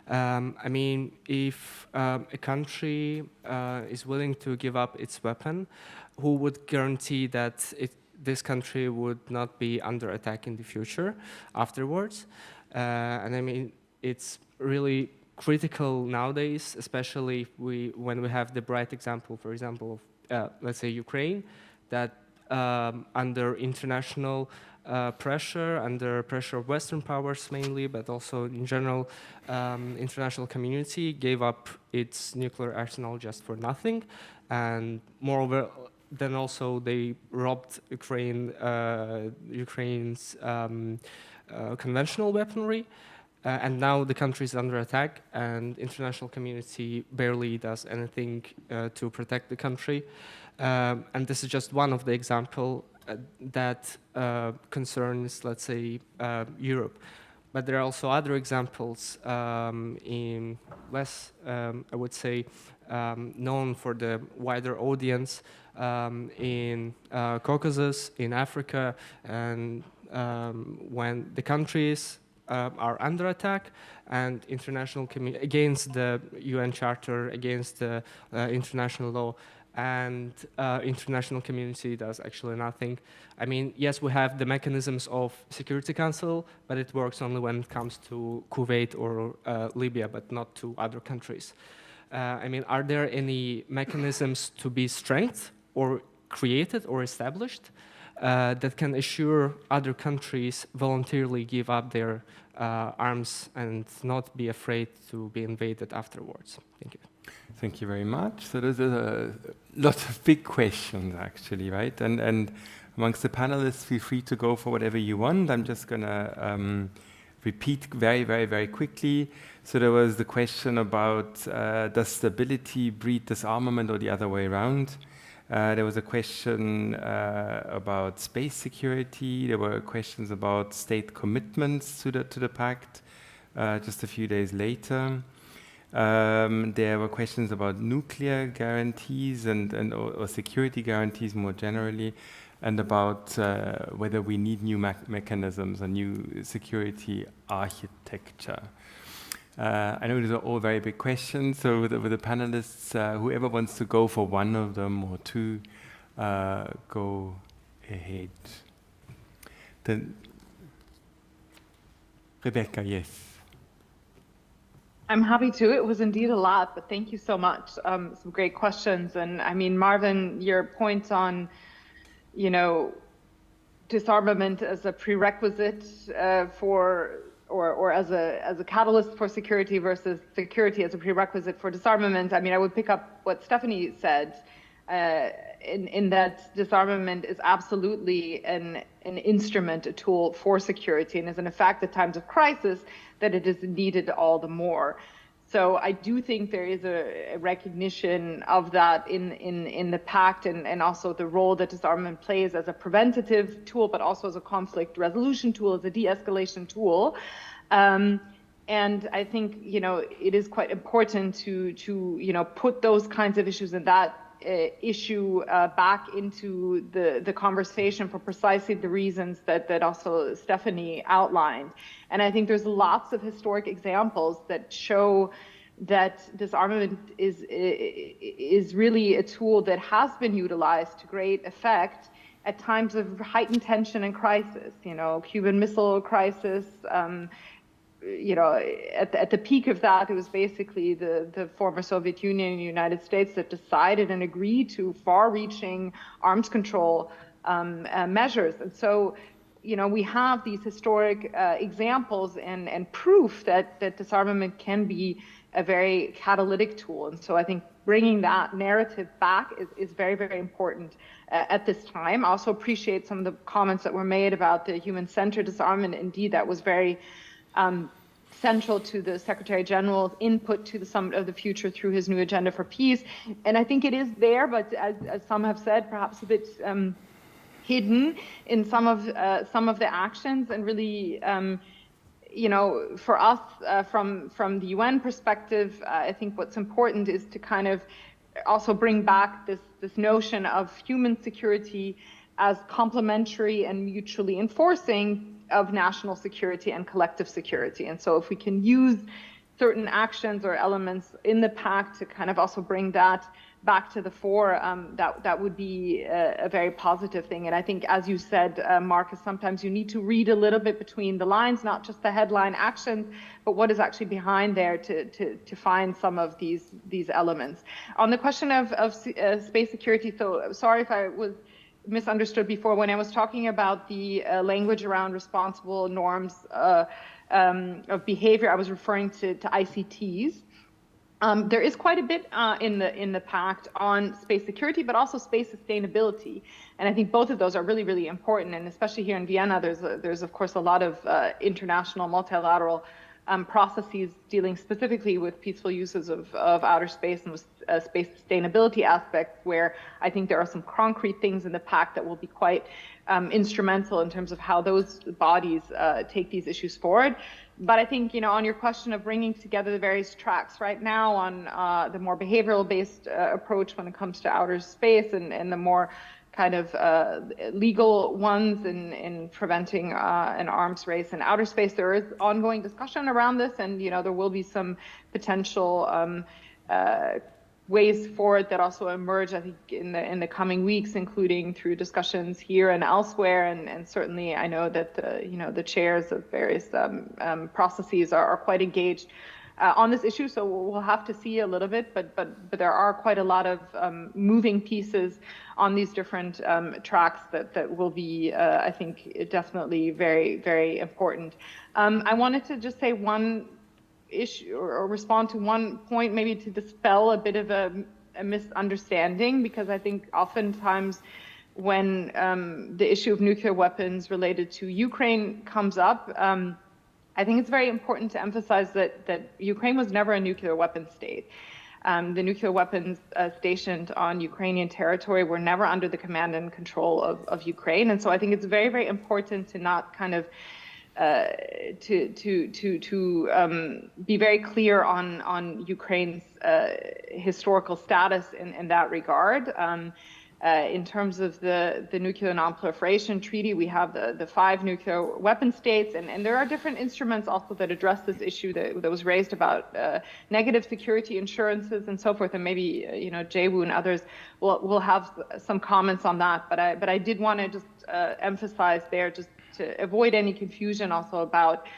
I mean, if a country is willing to give up its weapon, who would guarantee that this country would not be under attack in the future afterwards? And I mean, it's really critical nowadays, especially when we have the bright example, for example, of, let's say, Ukraine, that under international pressure, under pressure of Western powers mainly, but also in general, international community gave up its nuclear arsenal just for nothing. And moreover, then also they robbed Ukraine's conventional weaponry. And now the country is under attack, and international community barely does anything to protect the country. And this is just one of the examples that concerns, let's say, Europe. but there are also other examples in less, I would say, known for the wider audience in Caucasus, in Africa, and when the countries are under attack and international against the UN Charter, against the international law, and international community does actually nothing. I mean, yes, we have the mechanisms of Security Council, but it works only when it comes to Kuwait or Libya, but not to other countries. I mean, are there any mechanisms to be strengthened or created or established that can assure other countries voluntarily give up their arms and not be afraid to be invaded afterwards? Thank you. Thank you very much. So there's a lot of big questions, actually, right? And amongst the panelists, feel free to go for whatever you want. I'm just going to repeat very quickly. So there was the question about does stability breed disarmament or the other way around? There was a question about space security. There were questions about state commitments to the pact just a few days later. There were questions about nuclear guarantees or security guarantees more generally, and about whether we need new mechanisms, a new security architecture. I know these are all very big questions, so with the panelists, whoever wants to go for one of them or two, go ahead. Then, Rebecca, yes. I'm happy to. It was indeed a lot, but thank you so much. Some great questions. And I mean, Marvin, your points on, you know, disarmament as a prerequisite for, or as a catalyst for security versus security as a prerequisite for disarmament. I mean, I would pick up what Stephanie said, in that disarmament is absolutely an instrument, a tool for security, and is in fact at times of crisis that it is needed all the more. So I do think there is a recognition of that in the pact, and also the role that disarmament plays as a preventative tool, but also as a conflict resolution tool, as a de-escalation tool. And I think, you know, it is quite important to you know, put those kinds of issues and that issue back into the conversation for precisely the reasons that also Stephanie outlined. And I think there's lots of historic examples that show that disarmament is really a tool that has been utilized to great effect at times of heightened tension and crisis. You know, Cuban Missile Crisis. You know, at the peak of that, it was basically the former Soviet Union and the United States that decided and agreed to far-reaching arms control measures. And so, you know, we have these historic examples and proof that disarmament can be a very catalytic tool. And so I think bringing that narrative back is very important at this time. I also appreciate some of the comments that were made about the human-centered disarmament. Indeed, that was very central to the Secretary General's input to the Summit of the Future through his new agenda for peace. And I think it is there, but as some have said, perhaps a bit hidden in some of the actions. And really, you know, for us, from the UN perspective, I think what's important is to kind of also bring back this notion of human security as complementary and mutually enforcing of national security and collective security. And so if we can use certain actions or elements in the pact to kind of also bring that back to the fore, that would be a very positive thing. And I think, as you said, Markus, sometimes you need to read a little bit between the lines, not just the headline actions, but what is actually behind there to find some of these elements. On the question of space security, so sorry if I was misunderstood before. When I was talking about the language around responsible norms of behavior, I was referring to ICTs. There is quite a bit in the pact on space security, but also space sustainability, and I think both of those are really important. And especially here in Vienna, there's of course a lot of international multilateral processes dealing specifically with peaceful uses of outer space and with space sustainability aspects, where I think there are some concrete things in the pact that will be quite instrumental in terms of how those bodies take these issues forward. But I think, on your question of bringing together the various tracks right now on the more behavioral-based approach when it comes to outer space and the more kind of legal ones in preventing an arms race in outer space, there is ongoing discussion around this, and there will be some potential ways forward that also emerge, I think, in the coming weeks, including through discussions here and elsewhere. And certainly, I know that the chairs of various processes are quite engaged on this issue. So we'll have to see a little bit, but there are quite a lot of moving pieces on these different tracks that will be, I think, definitely very, very important. I wanted to just say one issue or respond to one point, maybe to dispel a bit of a misunderstanding, because I think oftentimes when the issue of nuclear weapons related to Ukraine comes up, I think it's very important to emphasize that Ukraine was never a nuclear weapon state. The nuclear weapons stationed on Ukrainian territory were never under the command and control of Ukraine, and so I think it's very, very important to not kind of to be very clear on Ukraine's historical status in that regard. In terms of the Nuclear Non-Proliferation Treaty, we have the 5 nuclear weapon states, and there are different instruments also that address this issue that was raised about negative security insurances and so forth, and maybe Jaewoo and others will have some comments on that. But I did want to just emphasize there, just to avoid any confusion also about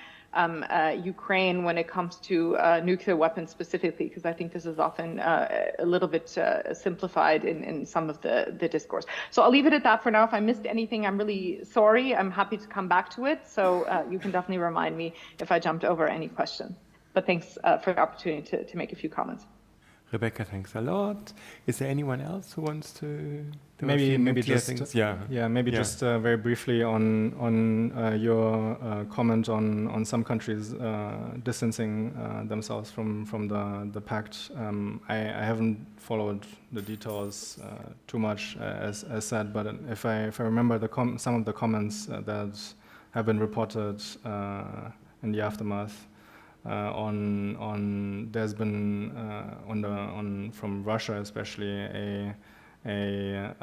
Ukraine when it comes to nuclear weapons specifically, because I think this is often a little bit simplified in some of the discourse. So I'll leave it at that for now. If I missed anything, I'm really sorry. I'm happy to come back to it. So you can definitely remind me if I jumped over any question. But thanks for the opportunity to make a few comments. Rebecca, thanks a lot. Is there anyone else who wants to do maybe just things? Just very briefly on your comment on some countries distancing themselves from the pact. I haven't followed the details too much as said, but if I remember some of the comments that have been reported in the aftermath. There's been from Russia especially a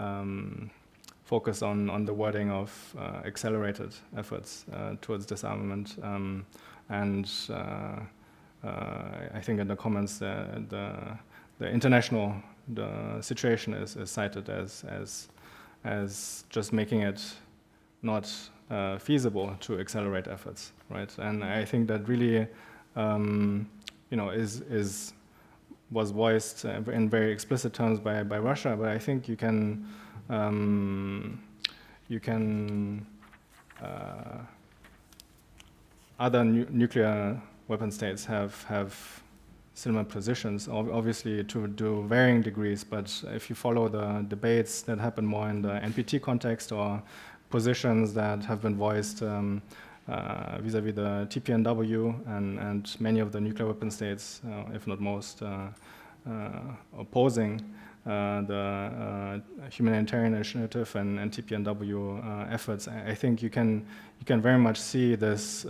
focus on the wording of accelerated efforts towards disarmament, and I think in the comments the international situation is cited as just making it not feasible to accelerate efforts, right? And I think that really was voiced in very explicit terms by Russia, but I think you can other nuclear weapon states have similar positions, obviously to varying degrees. But if you follow the debates that happen more in the NPT context or positions that have been voiced vis-à-vis the TPNW and many of the nuclear weapon states, if not most, opposing the humanitarian initiative and TPNW efforts, I think you can very much see this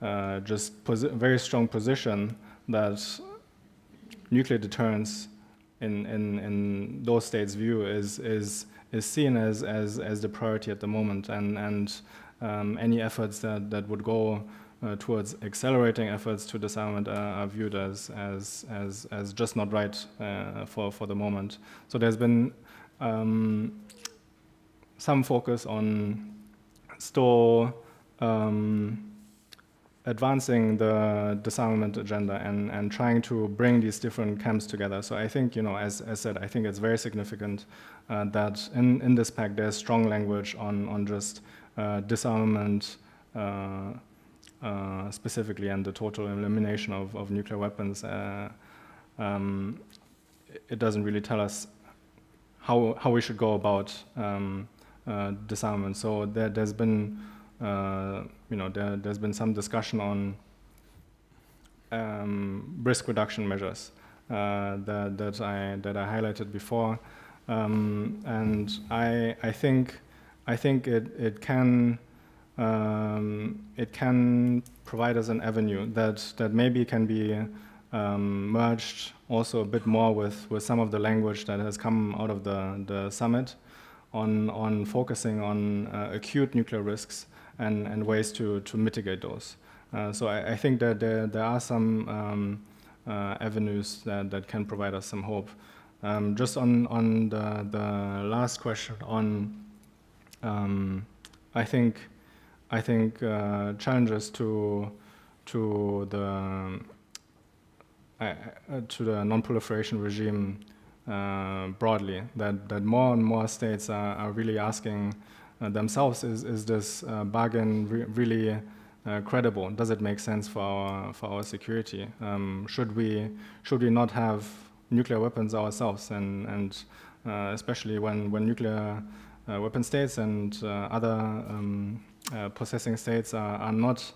very strong position that nuclear deterrence in those states' view is seen as the priority at the moment, and any efforts that would go towards accelerating efforts to disarmament are viewed as just not right for the moment. So there's been some focus on still advancing the disarmament agenda and trying to bring these different camps together. So I think, as said, I think it's very significant that in this pact there's strong language on just disarmament specifically and the total elimination of nuclear weapons. It doesn't really tell us how we should go about disarmament. So there's been there's been some discussion on risk reduction measures that I highlighted before, and I think I think it can provide us an avenue that maybe can be merged also a bit more with some of the language that has come out of the summit on focusing on acute nuclear risks and ways to mitigate those. So I think that there are some avenues that can provide us some hope. Just on the last question on, I think challenges to the non-proliferation regime broadly, that more and more states are really asking themselves, is this bargain really credible? Does it make sense for our security? Should we not have nuclear weapons ourselves? And especially when nuclear weapon states and other possessing states are not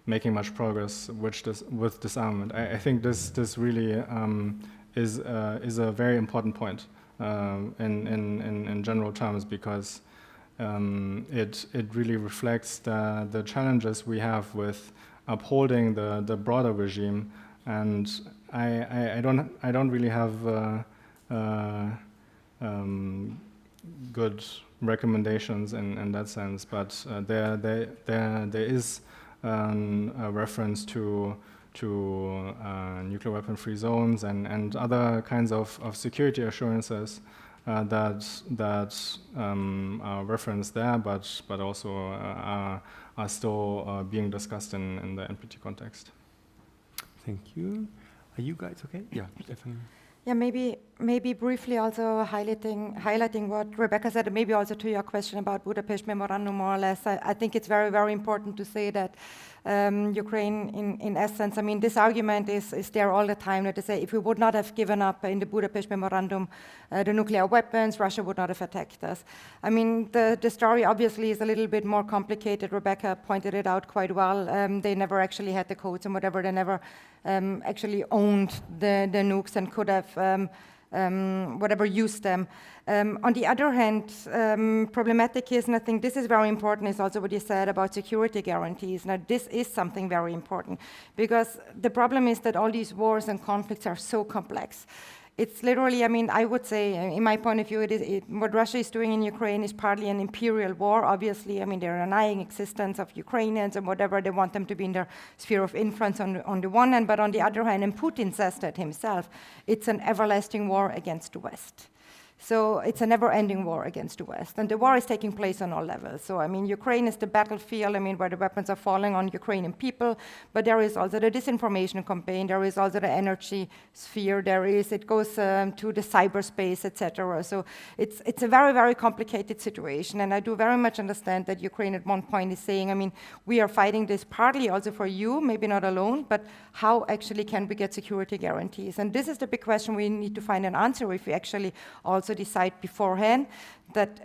making much progress with disarmament. I think this really is a very important point in general terms, because it really reflects the challenges we have with upholding the broader regime, and I don't really have good recommendations in that sense, but there is a reference to nuclear weapon-free zones and other kinds of security assurances that are referenced there, but also are still being discussed in the NPT context. Thank you. Are you guys okay? Yeah, definitely. Yeah, maybe briefly also highlighting what Rebecca said, and maybe also to your question about Budapest Memorandum, more or less. I think it's very, very important to say that Ukraine, in essence, I mean, this argument is there all the time, that they say if we would not have given up in the Budapest Memorandum the nuclear weapons, Russia would not have attacked us. I mean, the story obviously is a little bit more complicated. Rebecca pointed it out quite well. They never actually had the codes and whatever. They never actually owned the nukes and could have whatever used them. On the other hand, problematic is, and I think this is very important, is also what you said about security guarantees. Now, this is something very important, because the problem is that all these wars and conflicts are so complex. It's literally, I mean, I would say, in my point of view, what Russia is doing in Ukraine is partly an imperial war, obviously. I mean, they're denying existence of Ukrainians and whatever. They want them to be in their sphere of influence on the one hand, but on the other hand, and Putin says that himself, it's an everlasting war against the West. So it's a never-ending war against the West. And the war is taking place on all levels. So, I mean, Ukraine is the battlefield, I mean, where the weapons are falling on Ukrainian people, but there is also the disinformation campaign, there is also the energy sphere, it goes to the cyberspace, etc. So it's a very, very complicated situation. And I do very much understand that Ukraine at one point is saying, I mean, we are fighting this partly also for you, maybe not alone, but how actually can we get security guarantees? And this is the big question we need to find an answer if we actually also decide beforehand,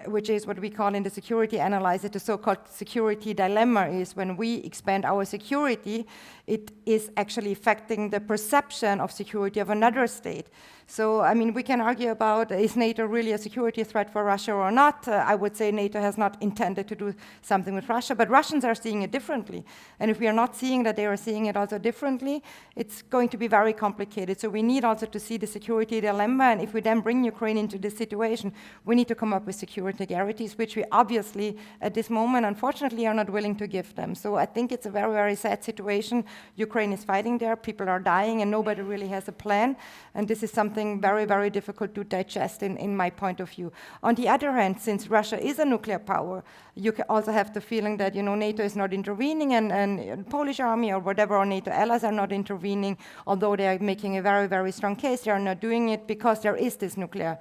which is what we call in the security analysis, the so-called security dilemma, is when we expand our security, it is actually affecting the perception of security of another state. So, I mean, we can argue about, is NATO really a security threat for Russia or not? I would say NATO has not intended to do something with Russia, but Russians are seeing it differently. And if we are not seeing that they are seeing it also differently, it's going to be very complicated. So we need also to see the security dilemma, and if we then bring Ukraine into this situation, we need to come up with security guarantees, which we obviously, at this moment, unfortunately, are not willing to give them. So I think it's a very, very sad situation. Ukraine is fighting there, people are dying, and nobody really has a plan. And this is something very, very difficult to digest in my point of view. On the other hand, since Russia is a nuclear power, you can also have the feeling that, you know, NATO is not intervening, and Polish army or whatever, or NATO allies are not intervening, although they are making a very, very strong case. They are not doing it because there is this nuclear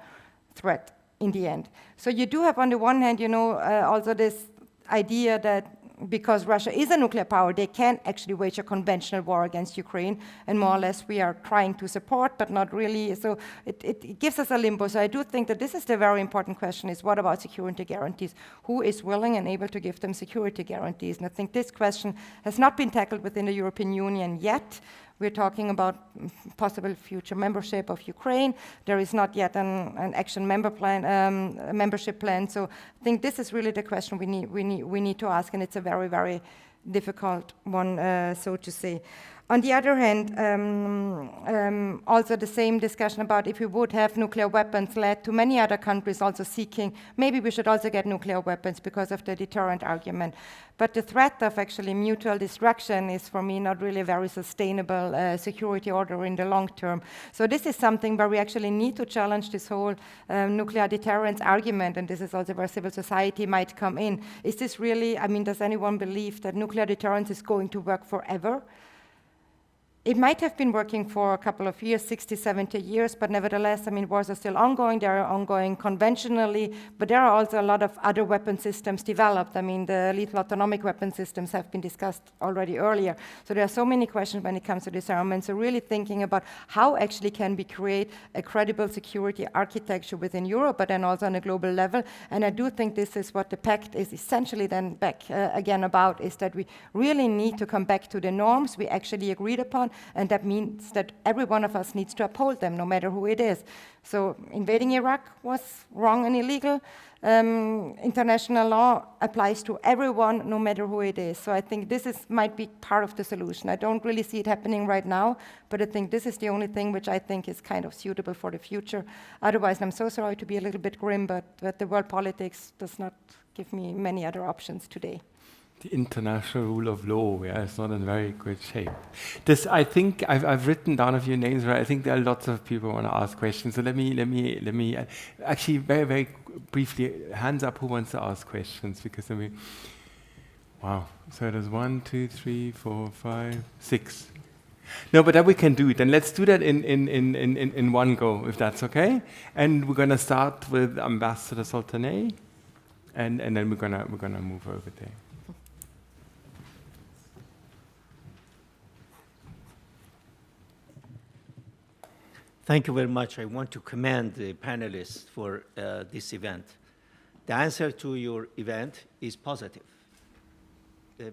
threat in the end. So you do have, on the one hand, you know, also this idea that because Russia is a nuclear power, they can actually wage a conventional war against Ukraine, and more or less we are trying to support, but not really. So it gives us a limbo. So I do think that this is the very important question, is what about security guarantees? Who is willing and able to give them security guarantees? And I think this question has not been tackled within the European Union yet. We're talking about possible future membership of Ukraine. There is not yet an action membership plan. So I think this is really the question we need to ask, and it's a very, very difficult one, so to say. On the other hand, also the same discussion about if we would have nuclear weapons led to many other countries also seeking, maybe we should also get nuclear weapons because of the deterrent argument. But the threat of actually mutual destruction is, for me, not really a very sustainable security order in the long term. So this is something where we actually need to challenge this whole nuclear deterrence argument, and this is also where civil society might come in. Is this really, I mean, does anyone believe that nuclear deterrence is going to work forever? It might have been working for a couple of years, 60, 70 years, but nevertheless, I mean, wars are still ongoing. They are ongoing conventionally, but there are also a lot of other weapon systems developed. I mean, the lethal autonomic weapon systems have been discussed already earlier. So there are so many questions when it comes to disarmament. So really thinking about how actually can we create a credible security architecture within Europe, but then also on a global level. And I do think this is what the pact is essentially then back again about, is that we really need to come back to the norms we actually agreed upon. And that means that every one of us needs to uphold them, no matter who it is. So invading Iraq was wrong and illegal. International law applies to everyone, no matter who it is. So I think this might be part of the solution. I don't really see it happening right now, but I think this is the only thing which I think is kind of suitable for the future. Otherwise, I'm so sorry to be a little bit grim, but the world politics does not give me many other options today. The international rule of law, yeah, it's not in very good shape. I think I've written down a few names, right? I think there are lots of people who want to ask questions. So let me actually very, very briefly, hands up who wants to ask questions, because wow. So there's 1, 2, 3, 4, 5, 6. No, but that we can do it. And let's do that in one go, if that's okay. And we're gonna start with Ambassador Soltanay, and then we're gonna move over there. Thank you very much. I want to commend the panelists for this event. The answer to your event is positive.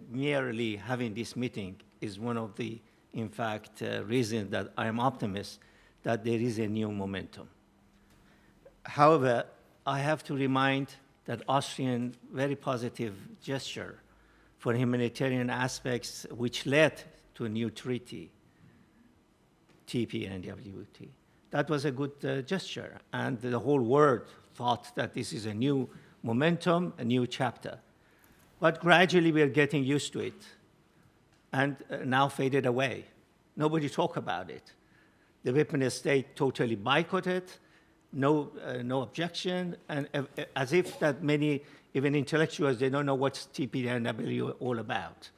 Merely having this meeting is one of the, in fact, reasons that I am optimist that there is a new momentum. However, I have to remind that Austrian very positive gesture for humanitarian aspects which led to a new treaty, TP and WT. That was a good gesture, and the whole world thought that this is a new momentum, a new chapter. But gradually we are getting used to it, and now faded away. Nobody talked about it. The weapon state totally boycotted, no objection, and as if that many, even intellectuals, they don't know what's TPNW all about.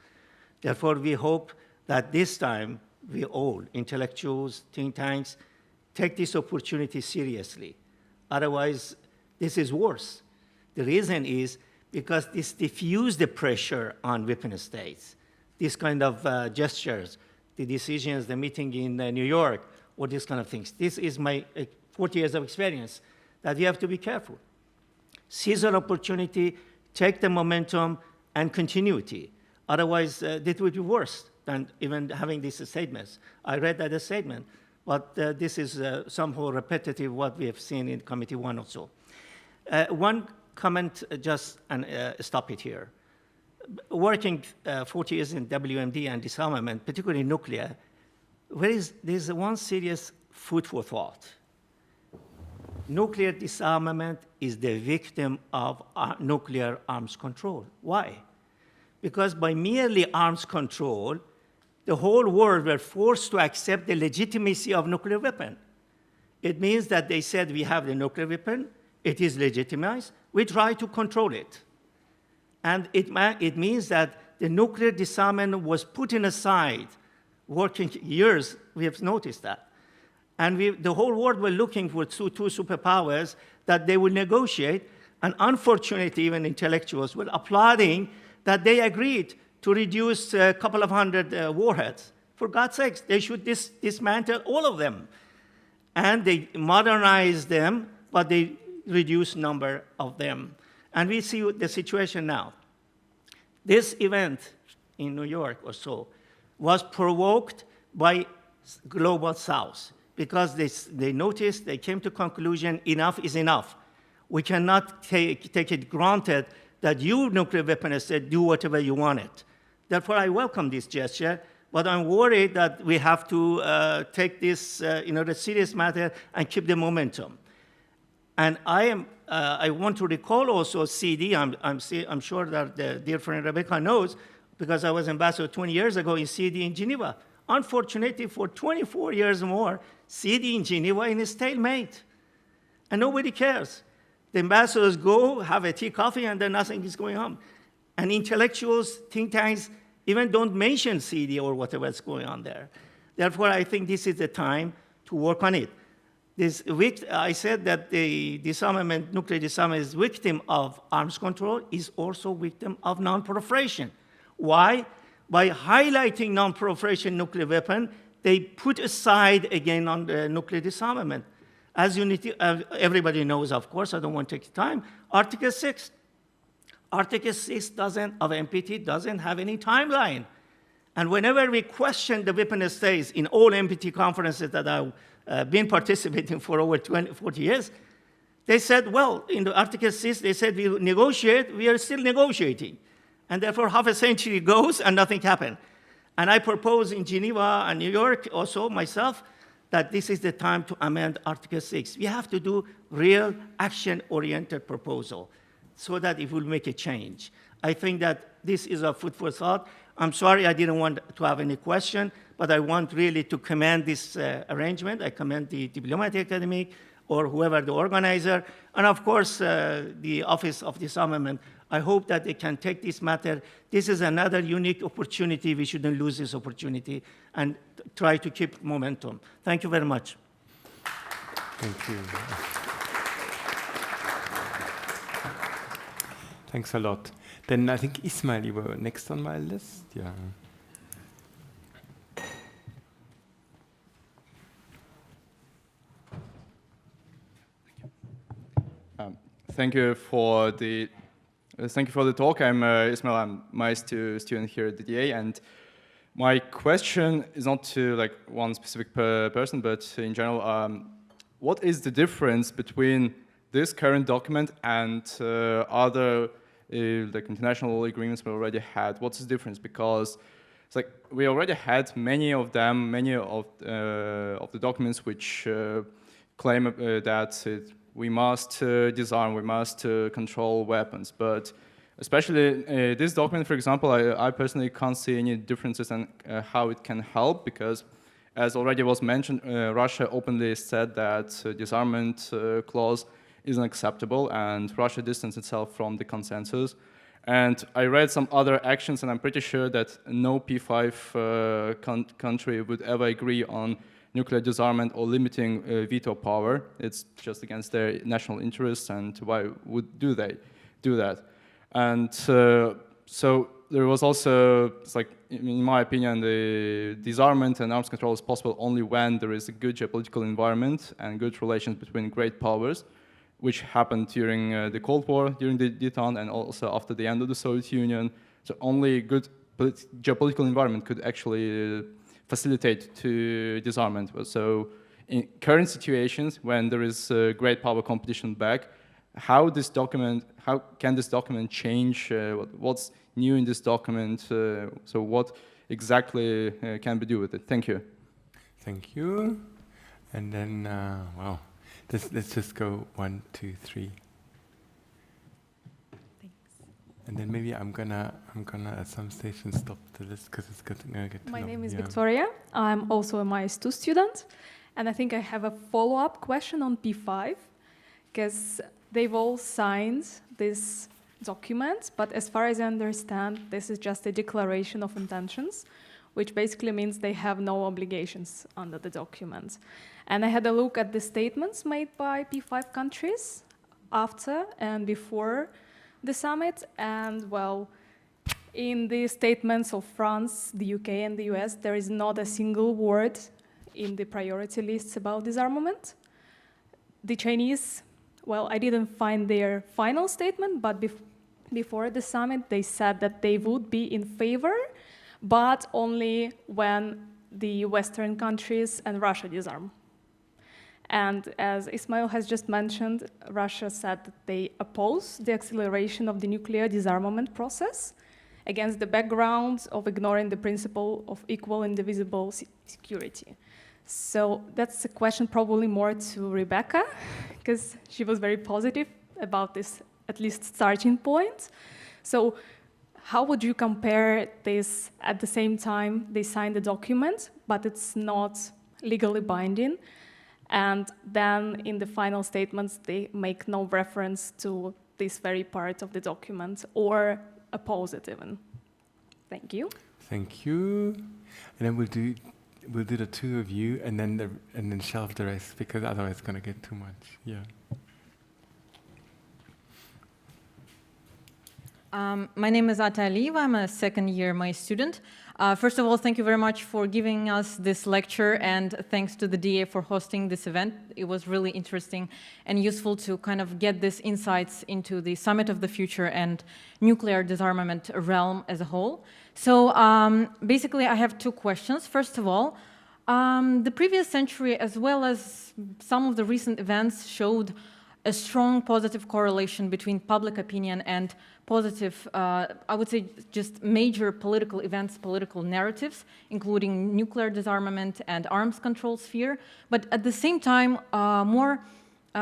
Therefore, we hope that this time we all, intellectuals, think tanks, take this opportunity seriously. Otherwise, this is worse. The reason is because this diffused the pressure on weapon states. These kind of gestures, the decisions, the meeting in New York, or these kind of things. This is my 40 years of experience, that we have to be careful. Seize an opportunity, take the momentum and continuity. Otherwise, this would be worse than even having these statements. I read that statement, but this is somehow repetitive what we have seen in Committee 1 or so. One comment, just and stop it here. Working 40 years in WMD and disarmament, particularly nuclear, there's one serious food for thought. Nuclear disarmament is the victim of nuclear arms control. Why? Because by merely arms control, the whole world were forced to accept the legitimacy of nuclear weapon. It means that they said we have the nuclear weapon, it is legitimized, we try to control it. And it means that the nuclear disarmament was put aside, working years, we have noticed that. And the whole world were looking for two superpowers that they would negotiate, and unfortunately, even intellectuals were applauding that they agreed to reduce a couple of hundred warheads. For God's sakes, they should dismantle all of them. And they modernized them, but they reduced number of them. And we see the situation now. This event in New York or so was provoked by Global South, because they noticed, they came to conclusion, enough is enough. We cannot take it granted that you, nuclear weapon state, do whatever you want it. Therefore, I welcome this gesture, but I'm worried that we have to take this the serious matter and keep the momentum. And I want to recall also CD. I'm sure that the dear friend Rebecca knows, because I was ambassador 20 years ago in CD in Geneva. Unfortunately, for 24 years more, CD in Geneva in a stalemate. And nobody cares. The ambassadors go, have a tea, coffee, and then nothing is going on. And intellectuals, think tanks, even don't mention CD or whatever is going on there. Therefore, I think this is the time to work on it. I said that the disarmament, nuclear disarmament is victim of arms control, is also victim of non-proliferation. Why? By highlighting non-proliferation nuclear weapon, they put aside again on the nuclear disarmament. As everybody knows, of course, I don't want to take time, Article 6. Article 6 of NPT doesn't have any timeline. And whenever we question the weapon states in all NPT conferences that I've been participating for over 40 years, they said, well, in the Article 6, they said we negotiate, we are still negotiating. And therefore, half a century goes and nothing happened. And I propose in Geneva and New York, also myself, that this is the time to amend Article 6. We have to do real action-oriented proposal so that it will make a change. I think that this is a food for thought. I'm sorry I didn't want to have any question, but I want really to commend this arrangement. I commend the Diplomatic Academy or whoever the organizer, and of course, the Office of Disarmament. I hope that they can take this matter. This is another unique opportunity. We shouldn't lose this opportunity and try to keep momentum. Thank you very much. Thank you. Thanks a lot. Then I think Ismail, you were next on my list. Yeah. Thank you for the talk. I'm Ismail. I'm my student here at DDA, and my question is not to like one specific person, but in general, what is the difference between this current document and other like international agreements we already had? What's the difference? Because it's like we already had many of them, many of the documents which claim that we must disarm, we must control weapons. But especially this document, for example, I personally can't see any differences in how it can help, because as already was mentioned, Russia openly said that disarmament clause isn't acceptable, and Russia distanced itself from the consensus. And I read some other actions, and I'm pretty sure that no P5 country would ever agree on nuclear disarmament or limiting veto power. It's just against their national interests, and why would they do that? And so there was also, it's like, in my opinion, the disarmament and arms control is possible only when there is a good geopolitical environment and good relations between great powers, which happened during the Cold War, during the détente, and also after the end of the Soviet Union. So only good geopolitical environment could actually facilitate to disarmament. So in current situations, when there is great power competition back, how can this document change? What's new in this document? So what exactly can we do with it? Thank you. Thank you. And then, wow, let's just go 1, 2, 3. And then maybe I'm gonna at some station stop the list because it's gonna get too long. My name is Victoria. I'm also a MIS2 student, and I think I have a follow-up question on P5, because they've all signed this document, but as far as I understand, this is just a declaration of intentions, which basically means they have no obligations under the document. And I had a look at the statements made by P5 countries after and before the summit, and well, in the statements of France, the UK, and the US, there is not a single word in the priority lists about disarmament. The Chinese, well, I didn't find their final statement, but before the summit, they said that they would be in favor, but only when the Western countries and Russia disarm. And as Ismail has just mentioned, Russia said that they oppose the acceleration of the nuclear disarmament process against the background of ignoring the principle of equal and indivisible security. So that's a question probably more to Rebecca, because she was very positive about this, at least starting point. So how would you compare this at the same time they signed the document, but it's not legally binding, and then in the final statements they make no reference to this very part of the document or oppose it even? Thank you. Thank you. And then we'll do the two of you, and then shelve the rest, because otherwise it's going to get too much. Yeah. My name is Ata Alieva. I'm a second-year MAI student. First of all, thank you very much for giving us this lecture, and thanks to the DA for hosting this event. It was really interesting and useful to kind of get these insights into the Summit of the Future and nuclear disarmament realm as a whole. So basically, I have two questions. First of all, the previous century, as well as some of the recent events, showed a strong positive correlation between public opinion and positive, I would say, just major political events, political narratives, including nuclear disarmament and arms control sphere. But at the same time, more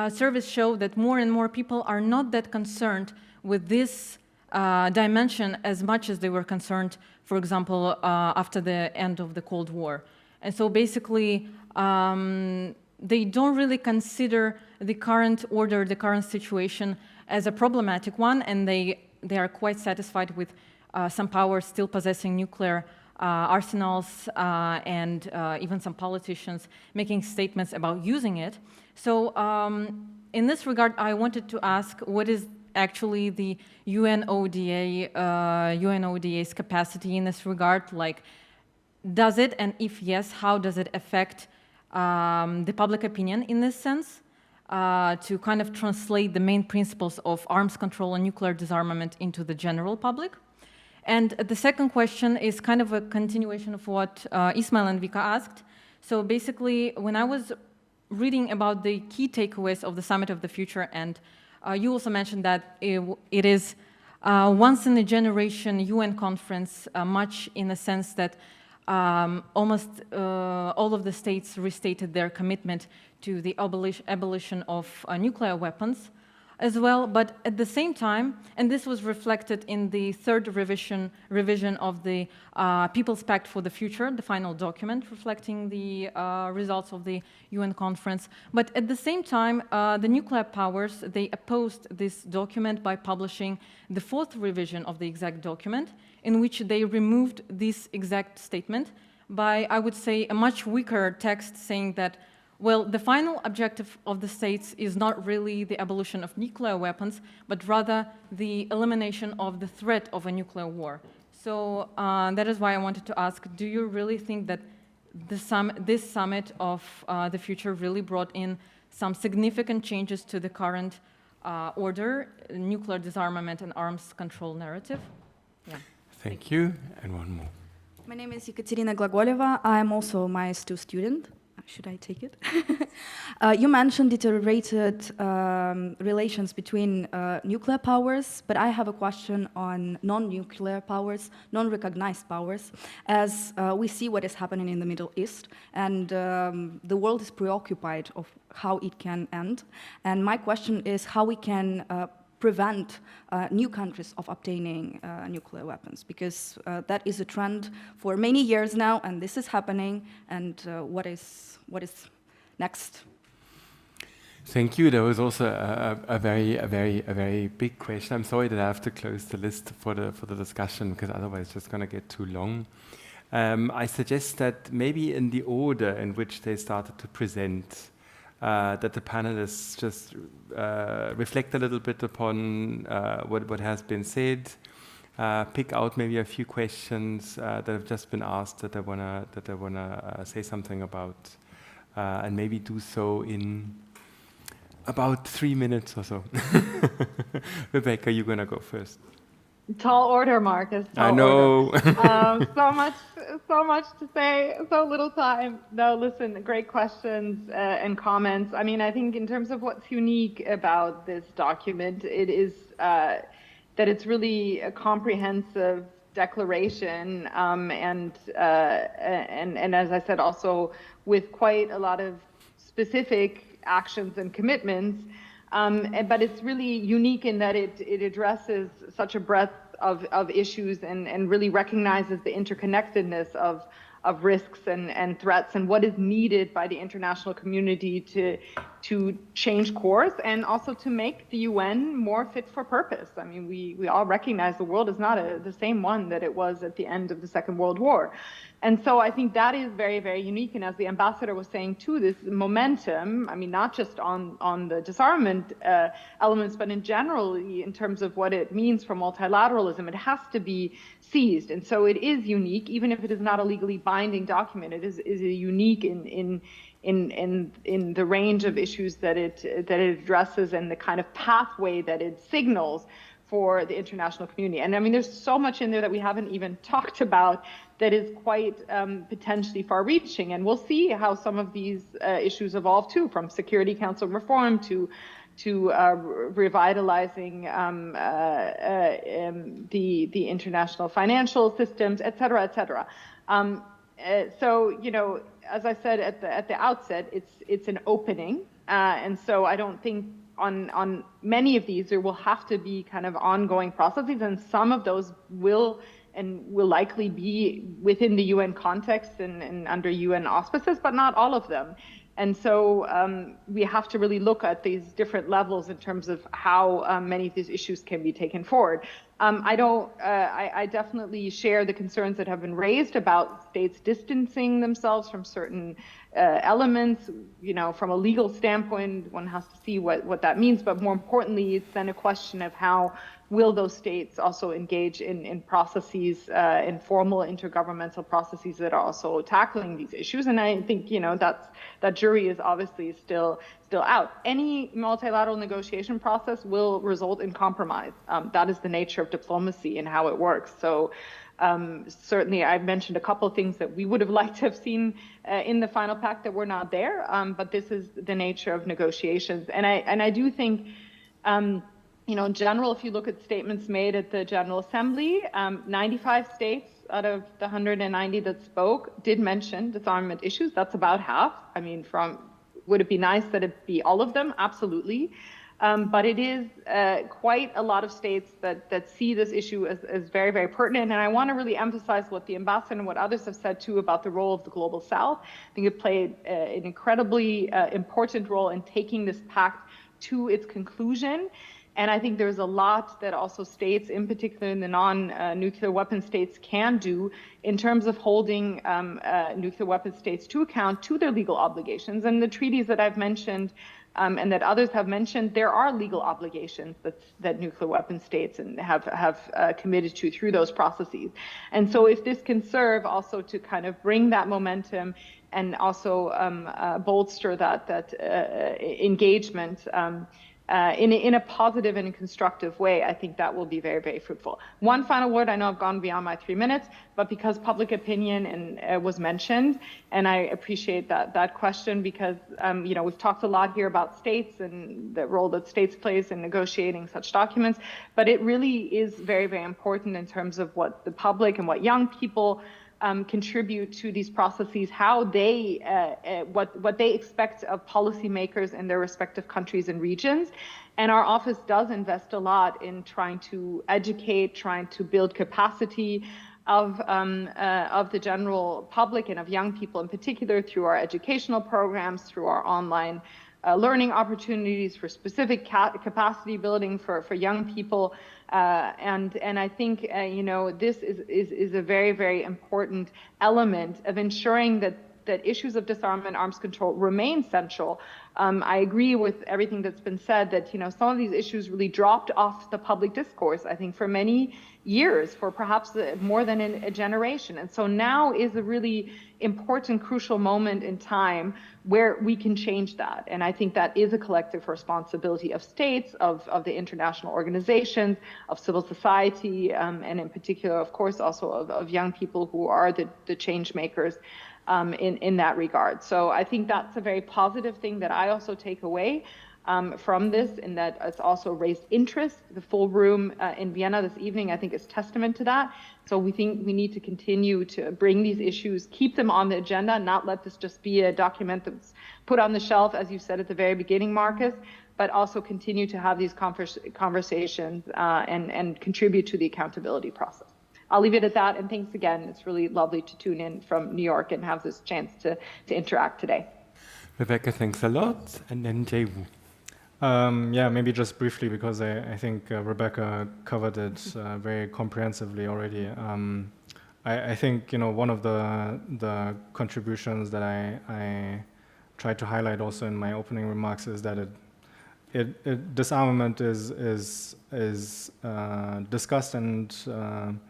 surveys show that more and more people are not that concerned with this dimension as much as they were concerned, for example, after the end of the Cold War. And so basically, they don't really consider the current order, the current situation as a problematic one, and they are quite satisfied with some powers still possessing nuclear arsenals and even some politicians making statements about using it. So in this regard, I wanted to ask, what is actually the UNODA's capacity in this regard? Like, does it, and if yes, how does it affect the public opinion in this sense, to kind of translate the main principles of arms control and nuclear disarmament into the general public? And the second question is kind of a continuation of what Ismail and Vika asked. So basically, when I was reading about the key takeaways of the Summit of the Future, and you also mentioned that it is once in a generation UN conference, much in the sense that almost all of the states restated their commitment to the abolition of nuclear weapons as well. But at the same time, and this was reflected in the third revision of the People's Pact for the Future, the final document reflecting the results of the UN conference. But at the same time, the nuclear powers, they opposed this document by publishing the fourth revision of the exact document, in which they removed this exact statement by, I would say, a much weaker text saying that, well, the final objective of the states is not really the abolition of nuclear weapons, but rather the elimination of the threat of a nuclear war. So that is why I wanted to ask, do you really think that this Summit of the Future really brought in some significant changes to the current order, nuclear disarmament and arms control narrative? Yeah. Thank you. And one more. My name is Ekaterina Glagoleva. I'm also a MAIS2 student. Should I take it? You mentioned deteriorated relations between nuclear powers, but I have a question on non-nuclear powers, non-recognized powers, as we see what is happening in the Middle East, and the world is preoccupied of how it can end. And my question is how we can prevent new countries of obtaining nuclear weapons, because that is a trend for many years now, and this is happening. And what is next? Thank you. There was also a very big question. I'm sorry that I have to close the list for the discussion, because otherwise it's just going to get too long. I suggest that maybe in the order in which they started to present, that the panelists just reflect a little bit upon what has been said, pick out maybe a few questions that have just been asked that I wanna say something about, and maybe do so in about 3 minutes or so. Rebecca, you're gonna go first. Tall order, Markus. I know. So much to say, so little time. No, listen, great questions and comments. I mean, I think in terms of what's unique about this document, it is that it's really a comprehensive declaration, and as I said, also with quite a lot of specific actions and commitments. But it's really unique in that it addresses such a breadth of issues and really recognizes the interconnectedness of risks and threats and what is needed by the international community to change course and also to make the UN more fit for purpose. I mean, we all recognize the world is not the same one that it was at the end of the Second World War. And so I think that is very, very unique. And as the ambassador was saying too, this momentum, I mean, not just on the disarmament elements, but in general, in terms of what it means for multilateralism, it has to be seized. And so it is unique, even if it is not a legally binding document. It is unique in the range of issues that it addresses and the kind of pathway that it signals for the international community. And I mean, there's so much in there that we haven't even talked about that is quite potentially far-reaching. And we'll see how some of these issues evolve too, from Security Council reform to revitalizing the international financial systems, et cetera, et cetera. So, you know, as I said at the outset, it's an opening, and so I don't think on many of these there will have to be kind of ongoing processes, and some of those will likely be within the UN context and under UN auspices, but not all of them. And so we have to really look at these different levels in terms of how many of these issues can be taken forward. I definitely share the concerns that have been raised about states distancing themselves from certain elements. You know, from a legal standpoint, one has to see what that means. But more importantly, it's then a question of how will those states also engage in processes, in formal intergovernmental processes that are also tackling these issues. And I think, you know, that jury is obviously still out. Any multilateral negotiation process will result in compromise. That is the nature of diplomacy and how it works. So certainly I've mentioned a couple of things that we would have liked to have seen in the final pact that were not there, but this is the nature of negotiations. And I do think, you know, in general, if you look at statements made at the General Assembly, 95 states out of the 190 that spoke did mention disarmament issues. That's about half. I mean, would it be nice that it be all of them? Absolutely. But it is quite a lot of states that see this issue as very, very pertinent. And I want to really emphasize what the ambassador and what others have said too about the role of the Global South. I think it played an incredibly important role in taking this pact to its conclusion. And I think there's a lot that also states, in particular in the non-nuclear weapon states, can do in terms of holding nuclear weapon states to account to their legal obligations. And the treaties that I've mentioned and that others have mentioned, there are legal obligations that nuclear weapon states have committed to through those processes. And so if this can serve also to kind of bring that momentum and also bolster that engagement in a positive and constructive way, I think that will be very, very fruitful. One final word, I know I've gone beyond my 3 minutes, but because public opinion was mentioned, and I appreciate that question because, you know, we've talked a lot here about states and the role that states plays in negotiating such documents, but it really is very, very important in terms of what the public and what young people contribute to these processes, how they, what they expect of policymakers in their respective countries and regions. And our office does invest a lot in trying to educate, trying to build capacity of the general public and of young people in particular through our educational programs, through our online learning opportunities for specific capacity building for young people. And I think, you know, this is a very, very important element of ensuring that that issues of disarmament and arms control remain central. I agree with everything that's been said, that some of these issues really dropped off the public discourse, I think, for many years, for perhaps more than a generation. And so now is a really important, crucial moment in time where we can change that. And I think that is a collective responsibility of states, of the international organizations, of civil society, and in particular, of course, also of young people who are the change makers in that regard. So I think that's a very positive thing that I also take away from this, in that it's also raised interest. The full room in Vienna this evening, I think, is testament to that. So we think we need to continue to bring these issues, keep them on the agenda, not let this just be a document that's put on the shelf, as you said at the very beginning, Markus, but also continue to have these conversations and contribute to the accountability process. I'll leave it at that, and thanks again. It's really lovely to tune in from New York and have this chance to interact today. Rebecca, thanks a lot, and then Jaewoo. Yeah, maybe just briefly, because I think Rebecca covered it very comprehensively already. I think one of the contributions that I tried to highlight also in my opening remarks is that disarmament is discussed and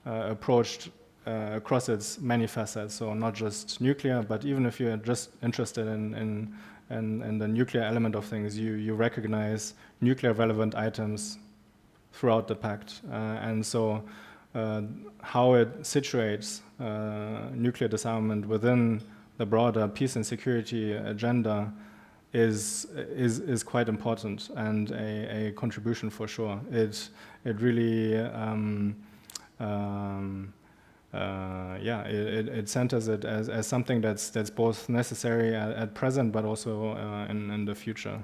approached across its many facets. So not just nuclear, but even if you're just interested in the nuclear element of things, you recognize nuclear relevant items throughout the pact. And so how it situates nuclear disarmament within the broader peace and security agenda is quite important, and a contribution for sure. It really it centers it as something that's both necessary at present, but also in the future.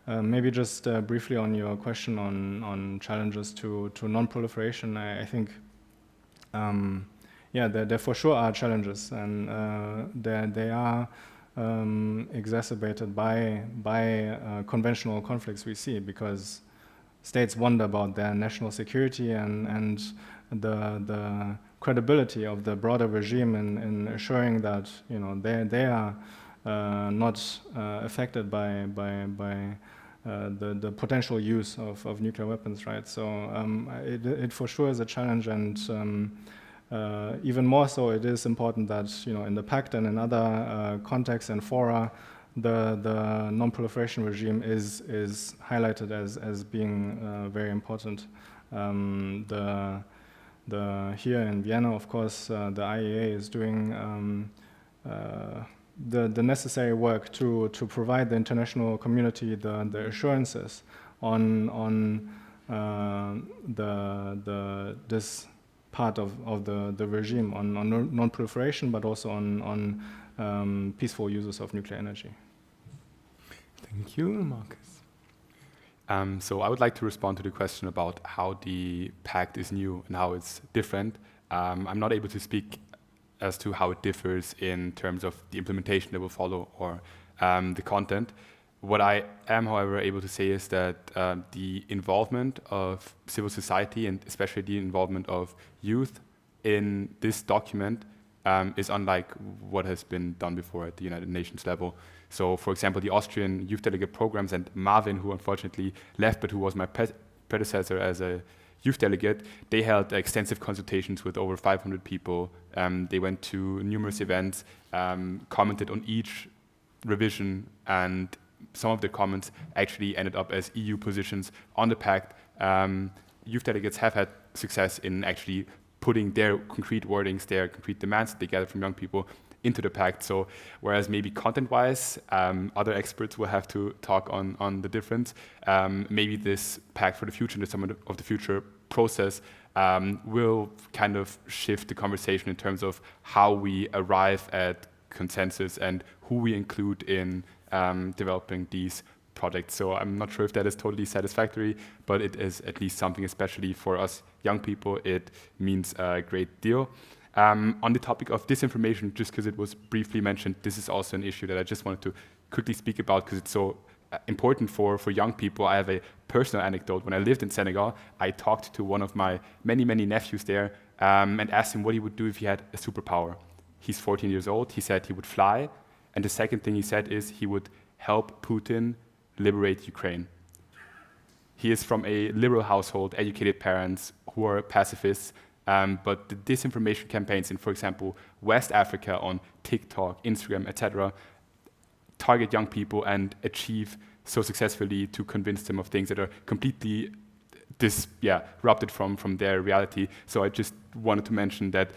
Maybe just briefly on your question on challenges to non-proliferation, I think, there for sure are challenges, and they are exacerbated by conventional conflicts we see, because states wonder about their national security and the credibility of the broader regime in assuring that they are not affected by the potential use of nuclear weapons, right? So it for sure is a challenge, and even more so, it is important that in the pact and in other contexts and fora, the non-proliferation regime is highlighted as being very important. Here in Vienna, of course, the IAEA is doing the necessary work to provide the international community the assurances on this part of the regime, on non-proliferation, but also on peaceful uses of nuclear energy. Thank you, Markus. So I would like to respond to the question about how the pact is new and how it's different. I'm not able to speak as to how it differs in terms of the implementation that will follow or the content. What I am, however, able to say is that the involvement of civil society, and especially the involvement of youth in this document, is unlike what has been done before at the United Nations level. So, for example, the Austrian youth delegate programs, and Marvin, who unfortunately left, but who was my predecessor as a youth delegate, they held extensive consultations with over 500 people. They went to numerous events, commented on each revision, and some of the comments actually ended up as EU positions on the pact. Youth delegates have had success in actually putting their concrete wordings, their concrete demands that they gather from young people into the pact. So whereas maybe content-wise, other experts will have to talk on the difference, maybe this pact for the future and the Summit of the Future process will kind of shift the conversation in terms of how we arrive at consensus and who we include in developing these projects. So I'm not sure if that is totally satisfactory, but it is at least something, especially for us young people, it means a great deal. On the topic of disinformation, just because it was briefly mentioned, this is also an issue that I just wanted to quickly speak about because it's so important for young people. I have a personal anecdote. When I lived in Senegal, I talked to one of my many nephews there and asked him what he would do if he had a superpower. He's 14 years old. He said he would fly. And the second thing he said is he would help Putin liberate Ukraine. He is from a liberal household, educated parents who are pacifists, but the disinformation campaigns in, for example, West Africa on TikTok, Instagram, etc., target young people and achieve so successfully to convince them of things that are completely disrupted from their reality. So I just wanted to mention that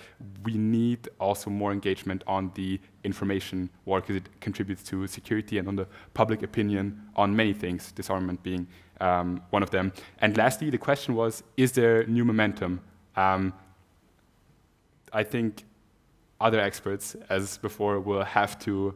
we need also more engagement on the information war because it contributes to security and on the public opinion on many things, disarmament being one of them. And lastly, the question was, is there new momentum? I think other experts, as before, will have to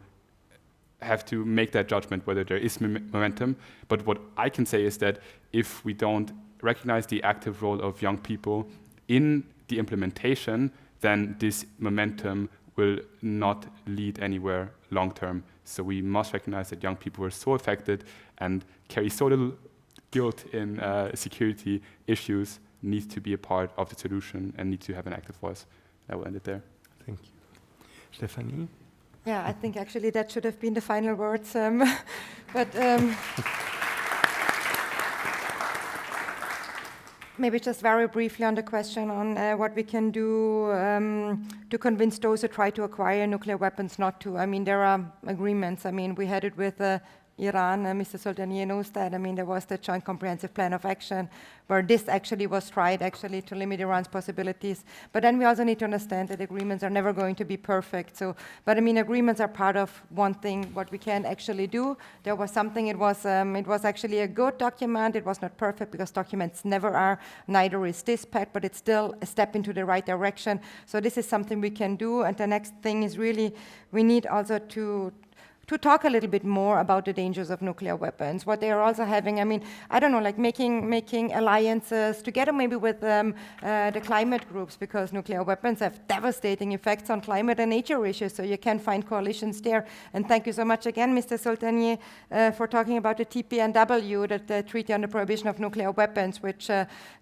make that judgment whether there is momentum. But what I can say is that if we don't recognize the active role of young people in the implementation, then this momentum will not lead anywhere long term. So we must recognize that young people are so affected and carry so little guilt in security issues, need to be a part of the solution and need to have an active voice. I will end it there. Thank you. Stephanie? Yeah, I think actually that should have been the final words. But maybe just very briefly on the question on what we can do to convince those who try to acquire nuclear weapons not to. I mean, there are agreements. I mean, we had it with Iran, Mr. Soltanier knows that. I mean, there was the Joint Comprehensive Plan of Action where this actually was tried actually to limit Iran's possibilities. But then we also need to understand that agreements are never going to be perfect. So, but I mean, agreements are part of one thing, what we can actually do. There was something, it was actually a good document. It was not perfect because documents never are, neither is this pact, but it's still a step into the right direction. So this is something we can do. And the next thing is really, we need also to talk a little bit more about the dangers of nuclear weapons, what they are also having. I mean, I don't know, like making alliances together maybe with the climate groups, because nuclear weapons have devastating effects on climate and nature issues, so you can find coalitions there. And thank you so much again, Mr. Soltanier, for talking about the TPNW, the Treaty on the Prohibition of Nuclear Weapons, which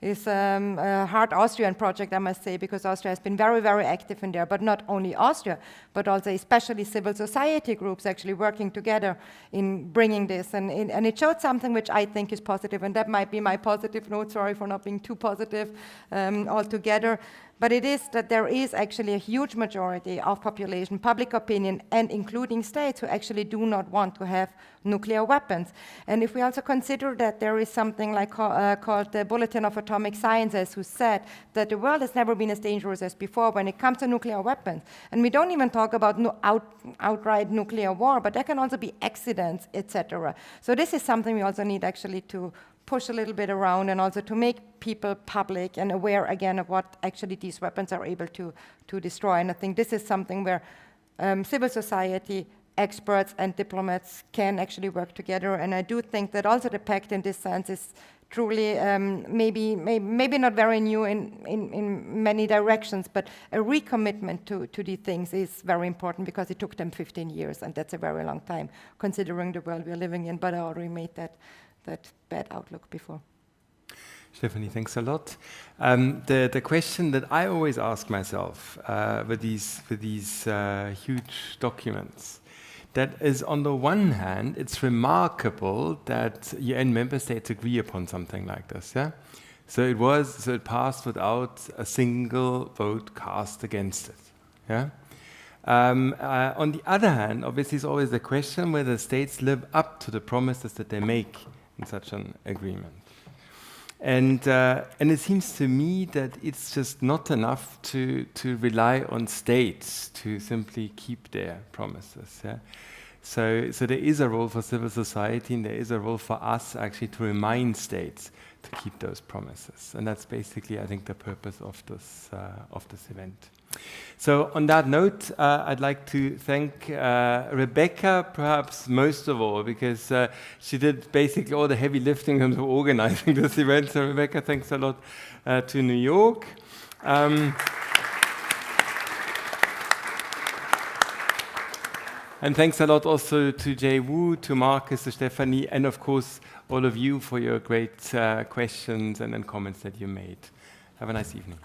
is a hard Austrian project, I must say, because Austria has been very, very active in there, but not only Austria, but also especially civil society groups actually working together in bringing this. And it showed something which I think is positive, and that might be my positive note. Sorry for not being too positive altogether. But it is that there is actually a huge majority of population, public opinion, and including states who actually do not want to have nuclear weapons. And if we also consider that there is something like called the Bulletin of Atomic Sciences, who said that the world has never been as dangerous as before when it comes to nuclear weapons. And we don't even talk about outright nuclear war, but there can also be accidents, etc. So this is something we also need actually to push a little bit around, and also to make people public and aware again of what actually these weapons are able to destroy. And I think this is something where civil society, experts and diplomats can actually work together. And I do think that also the pact in this sense is truly maybe not very new in many directions, but a recommitment to these things is very important, because it took them 15 years, and that's a very long time considering the world we're living in. But I already made that bad outlook before. Stephanie, thanks a lot. The question that I always ask myself with these huge documents, that is, on the one hand, it's remarkable that UN member states agree upon something like this. Yeah, so it passed without a single vote cast against it. Yeah. On the other hand, obviously, it's always the question whether states live up to the promises that they make in such an agreement. And it seems to me that it's just not enough to rely on states to simply keep their promises. Yeah? So there is a role for civil society, and there is a role for us actually to remind states to keep those promises. And that's basically, I think, the purpose of this event. So on that note, I'd like to thank Rebecca, perhaps most of all, because she did basically all the heavy lifting in terms of organizing this event. So Rebecca, thanks a lot to New York. And thanks a lot also to Jaewoo, to Markus, to Stephanie, and of course all of you for your great questions and comments that you made. Have a nice evening.